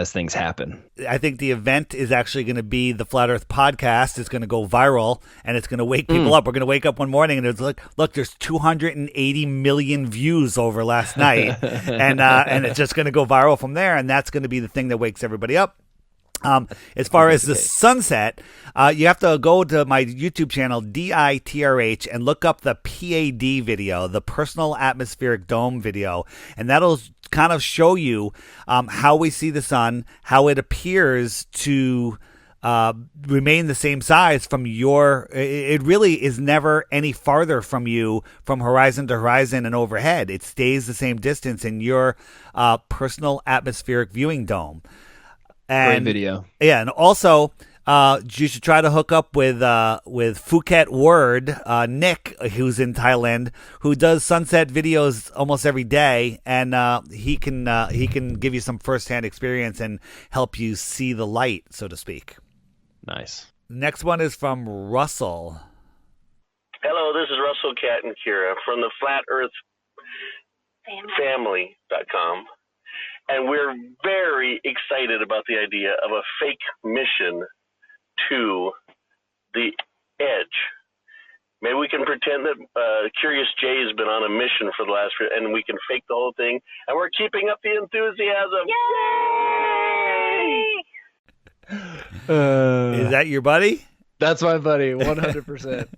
things happen. I think the event is actually going to be the Flat Earth podcast. It's going to go viral, and it's going to wake people up. We're going to wake up one morning and it's like, look, there's 280 million views over last night, and it's just going to go viral from there, and that's going to be the thing that wakes everybody up. As far as the sunset, you have to go to my YouTube channel, DITRH, and look up the PAD video, the Personal Atmospheric Dome video, and that'll kind of show you how we see the sun, how it appears to remain the same size from it really is never any farther from you, from horizon to horizon and overhead. It stays the same distance in your personal atmospheric viewing dome. And, great video. Yeah, and also you should try to hook up with Phuket Word, Nick, who's in Thailand, who does sunset videos almost every day, and he can give you some firsthand experience and help you see the light, so to speak. Nice. Next one is from Russell. Hello, this is Russell Cat and Kira from the Flat Earth Family.com. And we're very excited about the idea of a fake mission to the edge. Maybe we can pretend that Curious Jay has been on a mission for the last year, and we can fake the whole thing, and we're keeping up the enthusiasm. Yay! Is that your buddy? That's my buddy, 100%.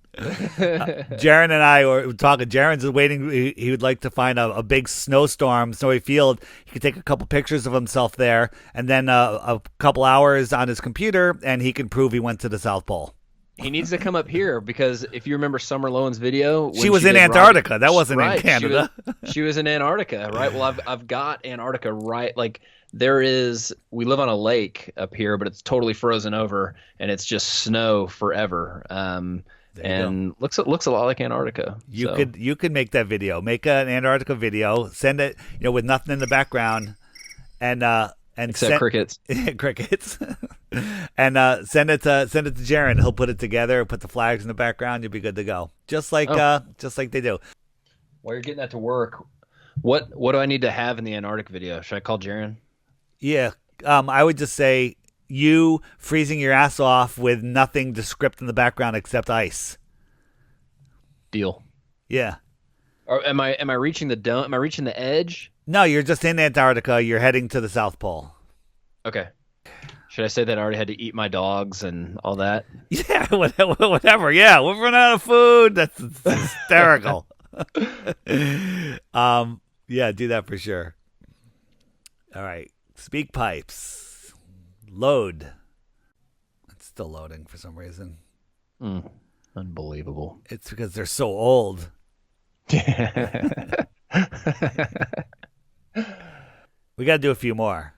Jaron and I were talking. Jaron's waiting. He would like to find a big snowy field. He could take a couple pictures of himself there, and then a couple hours on his computer, and he can prove he went to the South Pole. He needs to come up here, because if you remember Summer Lowen's video, she was in Antarctica. That wasn't in Canada. She was in Antarctica, right? Well, I've got Antarctica right. Like we live on a lake up here, but it's totally frozen over, and it's just snow forever. And looks a lot like Antarctica. You could make that video. Make an Antarctica video. Send it, with nothing in the background, and except crickets. Crickets. And send it to Jaron. He'll put it together, put the flags in the background. You'll be good to go. Just like they do. While you're getting that to work, what do I need to have in the Antarctic video? Should I call Jaron? Yeah. I would just say you freezing your ass off with nothing to script in the background except ice. Deal. Yeah. Or am I reaching the dome? Am I reaching the edge? No, you're just in Antarctica. You're heading to the South Pole. Okay. Should I say that I already had to eat my dogs and all that? Yeah, whatever. Yeah, we're running out of food. That's hysterical. Yeah, do that for sure. All right. Speak pipes. Load. It's still loading for some reason. Unbelievable. It's because they're so old. We got to do a few more.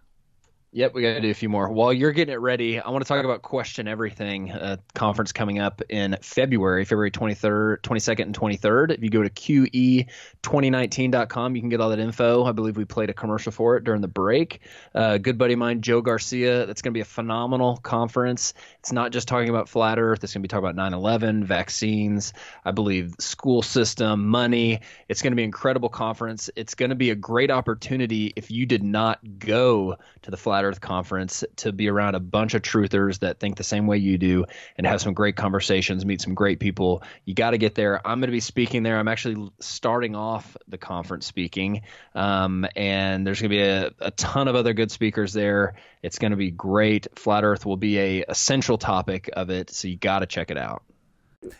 Yep, we got to do a few more. While you're getting it ready, I want to talk about Question Everything, a conference coming up in February 23rd, 22nd, and 23rd. If you go to QE2019.com, you can get all that info. I believe we played a commercial for it during the break. Good buddy of mine, Joe Garcia. That's going to be a phenomenal conference. It's not just talking about flat Earth. It's going to be talking about 9/11, vaccines, I believe school system, money. It's going to be an incredible conference. It's going to be a great opportunity if you did not go to the Flat Earth Conference to be around a bunch of truthers that think the same way you do and have some great conversations, meet some great people. You got to get there. I'm going to be speaking there. I'm actually starting off the conference speaking, and there's going to be a ton of other good speakers there. It's going to be great. Flat Earth will be a central topic of it, so you got to check it out.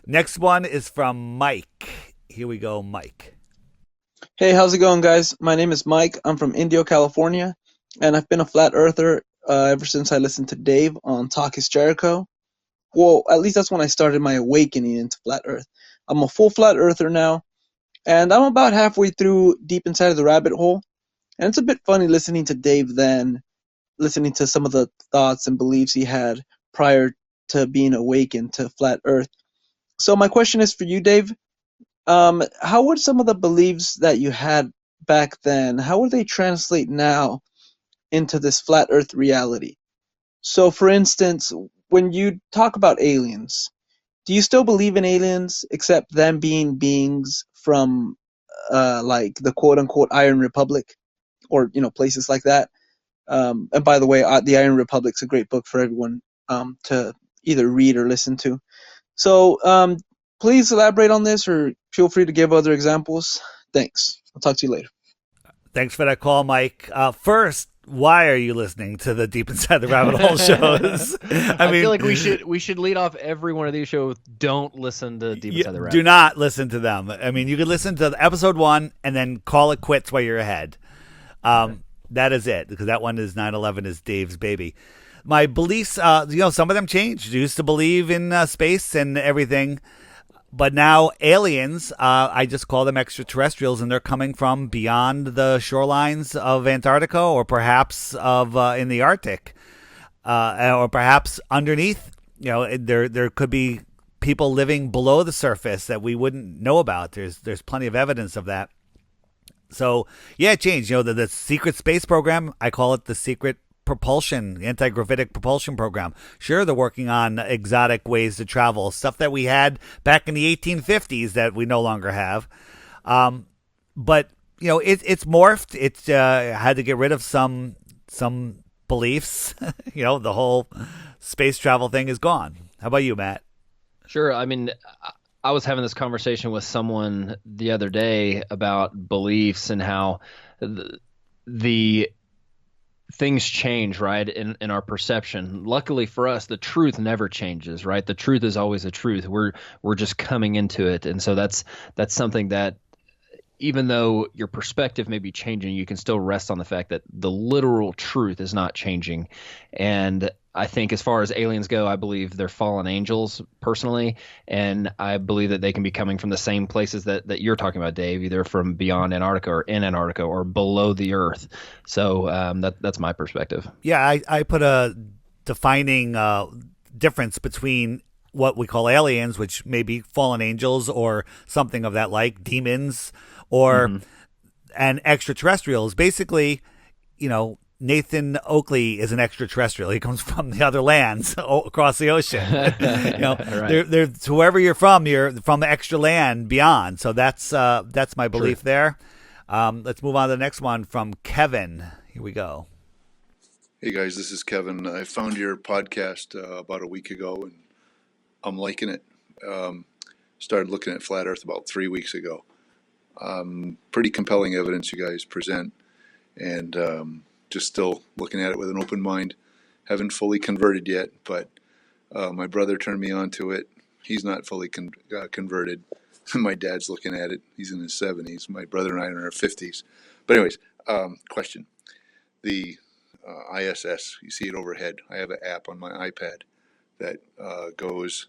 Next one is from Mike. Here we go, Mike. Hey, how's it going, guys? My name is Mike. I'm from Indio, California, and I've been a flat earther ever since I listened to Dave on Talk is Jericho. Well, at least that's when I started my awakening into flat earth. I'm a full flat earther now, and I'm about halfway through Deep Inside of the Rabbit Hole. And it's a bit funny listening to Dave then, listening to some of the thoughts and beliefs he had prior to being awakened to flat earth. So my question is for you, Dave. How would some of the beliefs that you had back then, how would they translate now into this flat earth reality? So for instance, when you talk about aliens, do you still believe in aliens except them being beings from like the quote unquote Iron Republic or places like that? And by the way, the Iron Republic's a great book for everyone to either read or listen to. So please elaborate on this or feel free to give other examples. Thanks. I'll talk to you later. Thanks for that call, Mike. First, why are you listening to the Deep Inside the Rabbit Hole shows? I mean, feel like we should lead off every one of these shows. Don't listen to Deep Inside the Rabbit. Do not listen to them. I mean, you could listen to episode 1 and then call it quits while you're ahead. That is it, because that one is 9/11 is Dave's baby. My beliefs, some of them changed. I used to believe in space and everything. But now aliens, I just call them extraterrestrials, and they're coming from beyond the shorelines of Antarctica or perhaps in the Arctic, or perhaps underneath. There could be people living below the surface that we wouldn't know about. There's plenty of evidence of that. So yeah, it changed. The secret space program, I call it the secret propulsion, anti-gravitic propulsion program. Sure, they're working on exotic ways to travel, stuff that we had back in the 1850s that we no longer have. But it's morphed. It's had to get rid of some beliefs. The whole space travel thing is gone. How about you, Matt? Sure. I mean, I was having this conversation with someone the other day about beliefs and how the things change, right, in our perception. Luckily for us, the truth never changes, right? The truth is always the truth. We're just coming into it, and so that's something that, even though your perspective may be changing, you can still rest on the fact that the literal truth is not changing. And I think as far as aliens go, I believe they're fallen angels personally, and I believe that they can be coming from the same places that you're talking about, Dave, either from beyond Antarctica or in Antarctica or below the Earth. So that's my perspective. Yeah, I put a defining difference between what we call aliens, which may be fallen angels or something of that like, demons, or and extraterrestrials. Basically, Nathan Oakley is an extraterrestrial. He comes from the other lands across the ocean. Right. They're whoever you're from the extra land beyond. So that's my belief there. Let's move on to the next one from Kevin. Here we go. Hey guys, this is Kevin. I found your podcast about a week ago, and I'm liking it. Started looking at Flat Earth about 3 weeks ago. Pretty compelling evidence you guys present, and just still looking at it with an open mind. Haven't fully converted yet, but my brother turned me on to it. He's not fully converted. My dad's looking at it. He's in his 70s. My brother and I are in our 50s. But anyways, question. The ISS, you see it overhead. I have an app on my iPad that goes,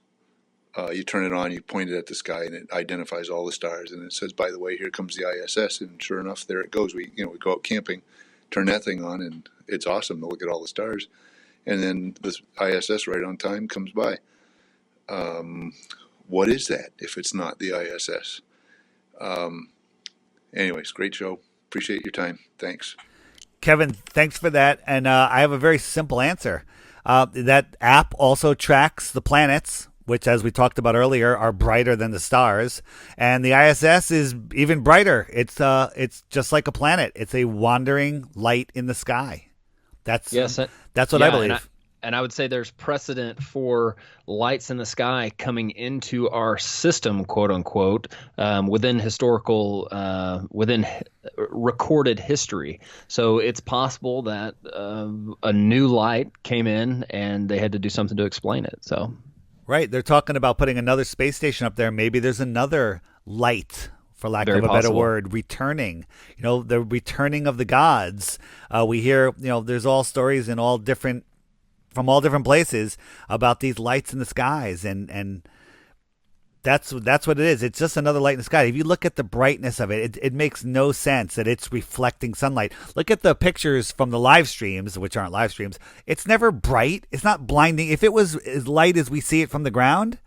you turn it on, you point it at the sky, and it identifies all the stars. And it says, by the way, here comes the ISS. And sure enough, there it goes. We go out camping, turn that thing on, and it's awesome to look at all the stars. And then this ISS right on time comes by. What is that if it's not the ISS? Anyways, great show. Appreciate your time. Thanks. Kevin, thanks for that. And I have a very simple answer. That app also tracks the planets, which, as we talked about earlier, are brighter than the stars. And the ISS is even brighter. It's just like a planet. It's a wandering light in the sky. That's what I believe. And I would say there's precedent for lights in the sky coming into our system, quote unquote, within recorded history. So it's possible that a new light came in and they had to do something to explain it. So, right, they're talking about putting another space station up there. Maybe there's another light, for lack Very of a better possible. word, returning. The returning of the gods. We hear, there's all stories in from all different places about these lights in the skies, and that's what it is. It's just another light in the sky. If you look at the brightness of it, it makes no sense that it's reflecting sunlight. Look at the pictures from the live streams, which aren't live streams. It's never bright. It's not blinding. If it was as light as we see it from the ground,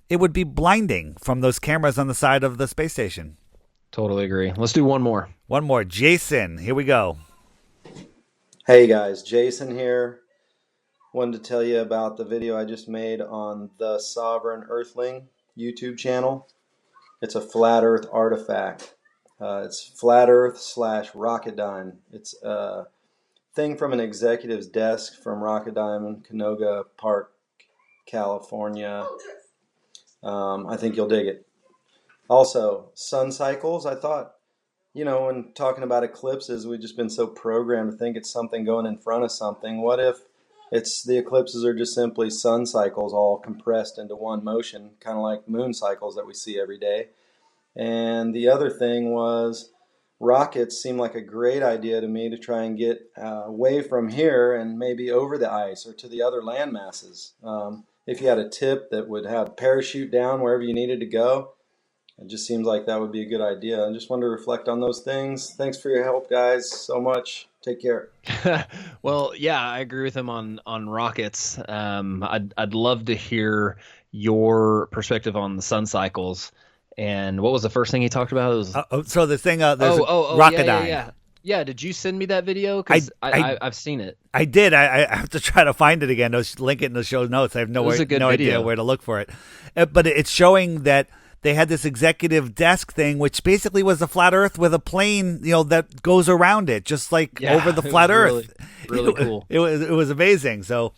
it would be blinding from those cameras on the side of the space station. Totally agree. Let's do one more. One more. Jason, here we go. Hey guys, Jason here. Wanted to tell you about the video I just made on the Sovereign Earthling YouTube channel. It's a flat Earth artifact. It's flat Earth / Rocketdyne. It's a thing from an executive's desk from Rocketdyne in Canoga Park, California. I think you'll dig it. Also, sun cycles. I thought, when talking about eclipses, we've just been so programmed to think it's something going in front of something. What if the eclipses are just simply sun cycles all compressed into one motion, kind of like moon cycles that we see every day? And the other thing was, rockets seem like a great idea to me to try and get away from here and maybe over the ice or to the other land masses. If you had a tip that would have parachute down wherever you needed to go, it just seems like that would be a good idea. I just wanted to reflect on those things. Thanks for your help, guys, so much. Take care. Well, yeah, I agree with him on rockets. I'd love to hear your perspective on the sun cycles. And what was the first thing he talked about? It was so the thing, there's Rocketdyne. Yeah. Did you send me that video? Because I've seen it. I did. I have to try to find it again. I'll link it in the show notes. I have no idea where to look for it. But it's showing that they had this executive desk thing, which basically was a flat Earth with a plane, that goes around it, just like over the flat Earth. Really cool. It was amazing. So,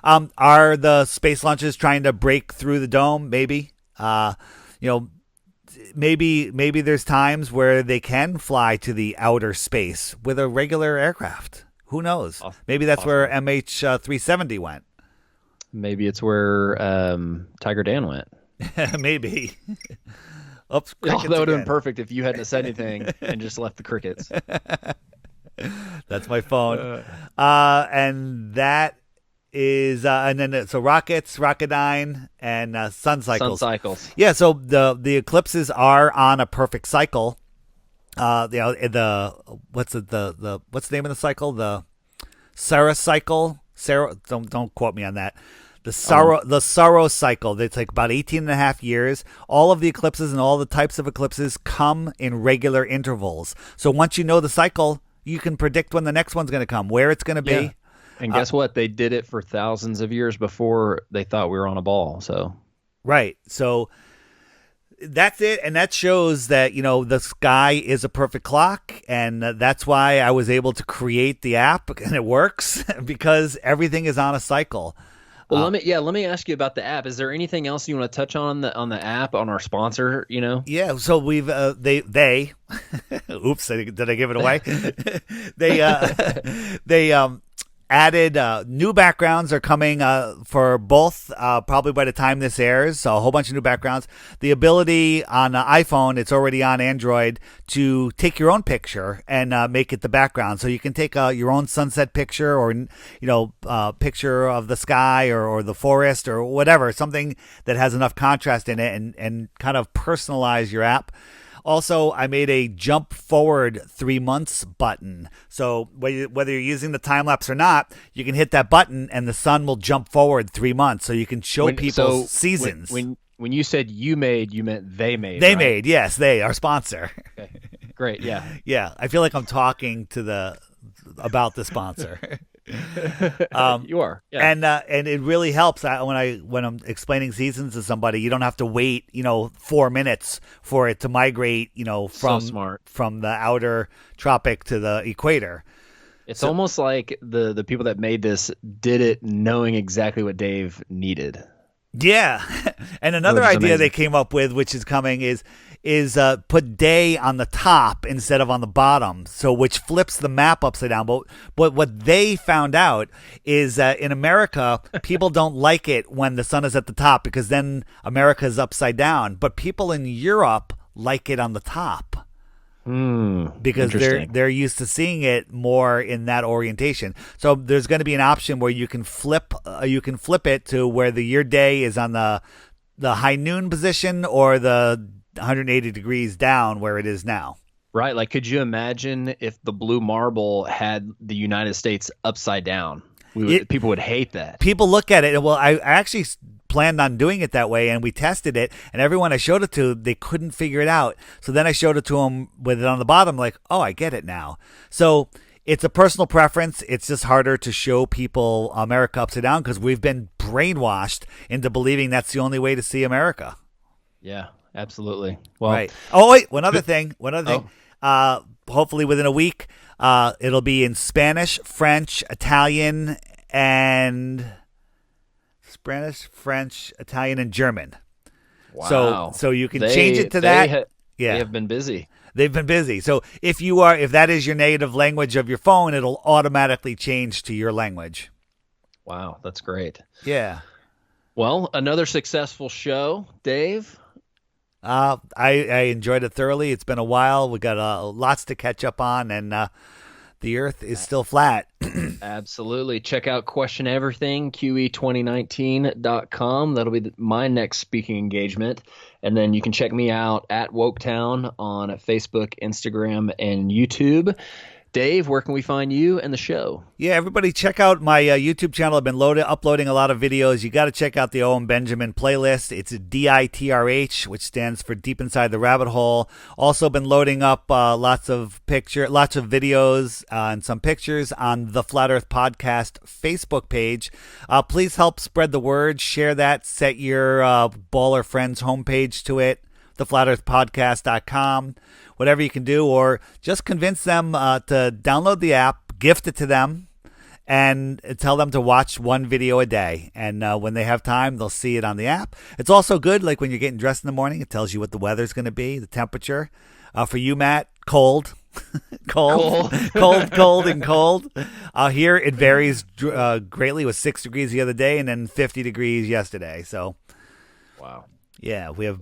are the space launches trying to break through the dome? Maybe. Maybe there's times where they can fly to the outer space with a regular aircraft. Who knows? Maybe that's where MH370 went. Maybe it's where Tiger Dan went. Maybe. Oops, that would have been perfect if you hadn't said anything and just left the crickets. That's my phone. And that is and then so rockets, Rocketdyne, and sun cycles. Sun cycles. Yeah, so the eclipses are on a perfect cycle. What's the name of the cycle? The Saros cycle. Don't quote me on that. The Saros cycle. It's like about 18 and a half years. All of the eclipses and all the types of eclipses come in regular intervals. So once you know the cycle, you can predict when the next one's going to come, where it's going to be. Yeah. And guess what? They did it for thousands of years before they thought we were on a ball. So, right. So that's it. And that shows that, the sky is a perfect clock. And that's why I was able to create the app, and it works because everything is on a cycle. Well, let me ask you about the app. Is there anything else you want to touch on the app, on our sponsor? Yeah. So we've they oops, did I give it away? they added new backgrounds are coming for both probably by the time this airs. So a whole bunch of new backgrounds. The ability on iPhone, it's already on Android, to take your own picture and make it the background. So you can take your own sunset picture, or picture of the sky or the forest or whatever, something that has enough contrast in it, and kind of personalize your app. Also, I made a jump forward 3 months button. So whether you're using the time lapse or not, you can hit that button and the sun will jump forward 3 months. So you can show people seasons. When you said you made, you meant they made. They right? made, yes, they, our sponsor. Okay. Great, yeah. Yeah, I feel like I'm talking to about the sponsor. You are, yeah. And it really helps when I'm explaining seasons to somebody. You don't have to wait 4 minutes for it to migrate from the outer tropic to the equator. It's almost like the people that made this did it knowing exactly what Dave needed. Yeah. And another idea they came up with, which is coming, is put day on the top instead of on the bottom, so which flips the map upside down. But what they found out is that in America, people don't like it when the sun is at the top because then America is upside down. But people in Europe like it on the top. Because they're used to seeing it more in that orientation. So there's going to be an option where you can flip it to where your day is on the high noon position or the 180 degrees down where it is now. Right. Like, could you imagine if the blue marble had the United States upside down? People would hate that. People look at it. Well, I actually planned on doing it that way, and we tested it, and everyone I showed it to, they couldn't figure it out. So then I showed it to them with it on the bottom, like, oh, I get it now. So it's a personal preference. It's just harder to show people America upside down because we've been brainwashed into believing that's the only way to see America. Yeah, absolutely. Well, right. Oh, wait, one other thing. Hopefully within a week, it'll be in Spanish, French, Italian, and German. Wow. So you can change it to that. They have been busy. They've been busy. So if that is your native language of your phone, it'll automatically change to your language. Wow, that's great. Yeah. Well, another successful show, Dave. I enjoyed it thoroughly. It's been a while. We got lots to catch up on, and the Earth is still flat. Absolutely. Check out Question Everything, QE2019.com. That'll be my next speaking engagement. And then you can check me out at Woketown on Facebook, Instagram, and YouTube. Dave, where can we find you and the show? Yeah, everybody check out my YouTube channel. I've been uploading a lot of videos. You got to check out the Owen Benjamin playlist. It's DITRH, which stands for Deep Inside the Rabbit Hole. Also been loading up lots of videos and some pictures on the Flat Earth Podcast Facebook page. Please help spread the word. Share that. Set your baller friends homepage to it. theflatearthpodcast.com. Whatever you can do, or just convince them to download the app, gift it to them, and tell them to watch one video a day. And when they have time, they'll see it on the app. It's also good, like when you're getting dressed in the morning, it tells you what the weather's going to be, the temperature. For you, Matt, cold. cold. Here, it varies greatly. It was 6 degrees the other day and then 50 degrees yesterday. So, wow. Yeah, we have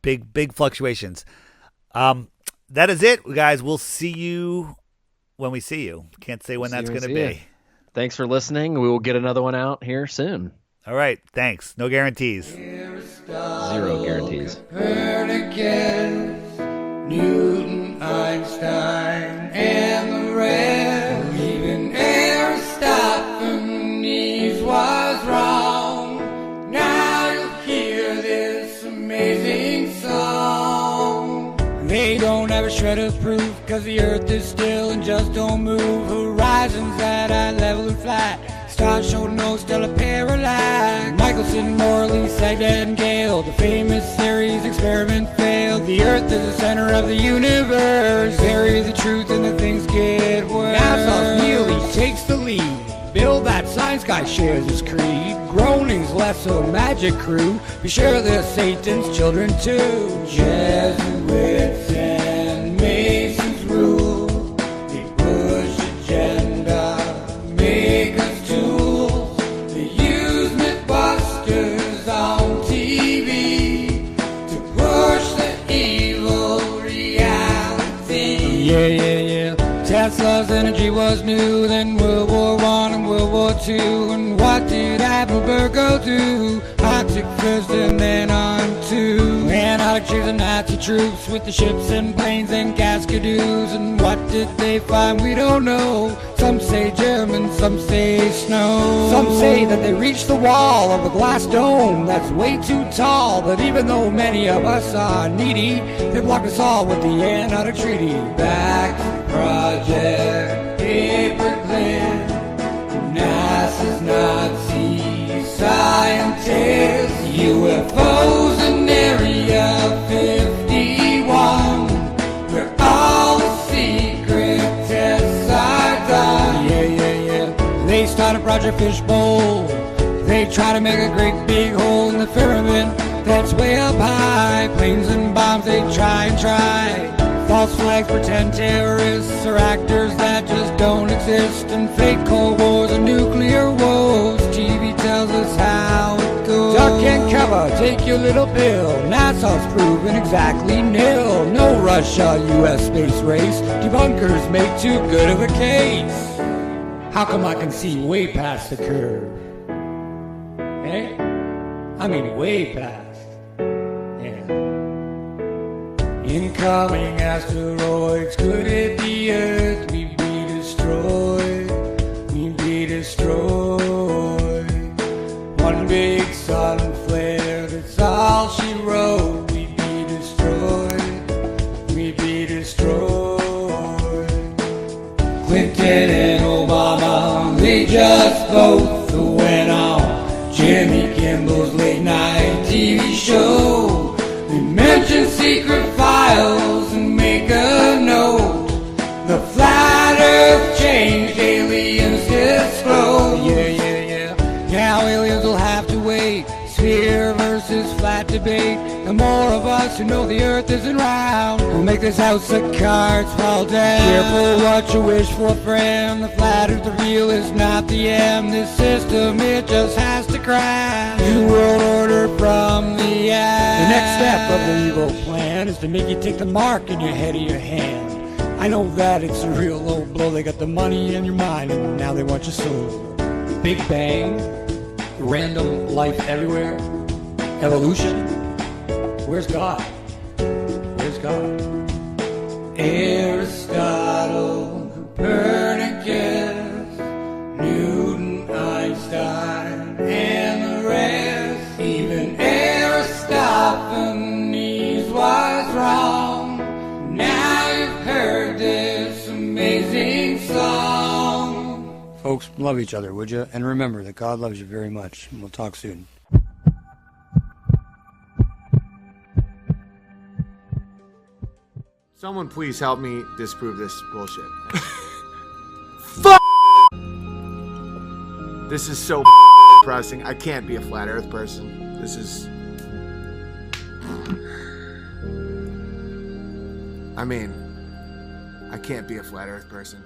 big fluctuations. That is it, guys. We'll see you when we see you. Can't say when that's going to be. Thanks for listening. We will get another one out here soon. All right. Thanks. No guarantees. Zero guarantees. Copernicus, Newton, Einstein, and the rest. Even Aristophanes was wrong. Now you'll hear this amazing song. They don't have a shred of proof, cause the earth is still and just don't move. Horizons at eye level and flat. Stars show no stellar parallax. Michelson, Morley, Sagdat, and Gale. The famous series experiment failed. The earth is the center of the universe. Bury the truth and the things get worse. NASA's Neely takes the lead. Bill, that science guy, shares his creed. Groaning's less a magic crew. Be sure they're Satan's children too. Jesuits and Masons rule. They push agenda, make us tools. They use Mythbusters on TV to push the evil reality. Yeah. Tesla's energy was new, then World War I and World War II. And what did Apple do? music first and then on to anarchists and Nazi troops with the ships and planes and cascadoos. And what did they find? We don't know. Some say German, some say snow. Some say that they reached the wall of a glass dome that's way too tall. But even though many of us are needy, they blocked us all with the Antarctic Treaty. Back to the project, paperclip, NASA's Nazi scientists, UFOs in Area 51, where all the secret tests are done. Yeah. They start a Project Fishbowl. They try to make a great big hole in the firmament that's way up high. Planes and bombs, they try. False flags, pretend terrorists or actors that just don't exist. And fake Cold Wars and nuclear woes. TV tells us how it goes. Duck and cover, take your little pill. NASA's proven exactly nil. No Russia, US space race. Debunkers make too good of a case. How come I can see way past the curve? Eh? I mean way past. Incoming asteroids, could it be Earth? We'd be destroyed, One big sun flare, that's all she wrote. We'd be destroyed, Clinton and Obama, they just both went on Jimmy Kimmel's late night TV show. They mention secret files and make a note. The flat earth changed, aliens disclosed. Yeah. Now aliens will have to wait. Sphere versus flat debate. The more of us who know the earth isn't round will make this house of cards fall down. Careful what you wish for, friend. The flat earth, the real is not the end. This system, it just has to crash. New world order from the ass. The next step of the evil plan is to make you take the mark in your head or your hand. I know that it's a real low blow. They got the money in your mind and now they want your soul. Big Bang, random life everywhere, evolution. Where's God? Aristotle, Copernicus, Newton, Einstein, and the rest. Even Aristophanes was wrong. Now you've heard this amazing song. Folks, love each other, would you? And remember that God loves you very much. And we'll talk soon. Someone please help me disprove this bullshit. This is so depressing. I can't be a flat earth person. This is... I mean, I can't be a flat earth person.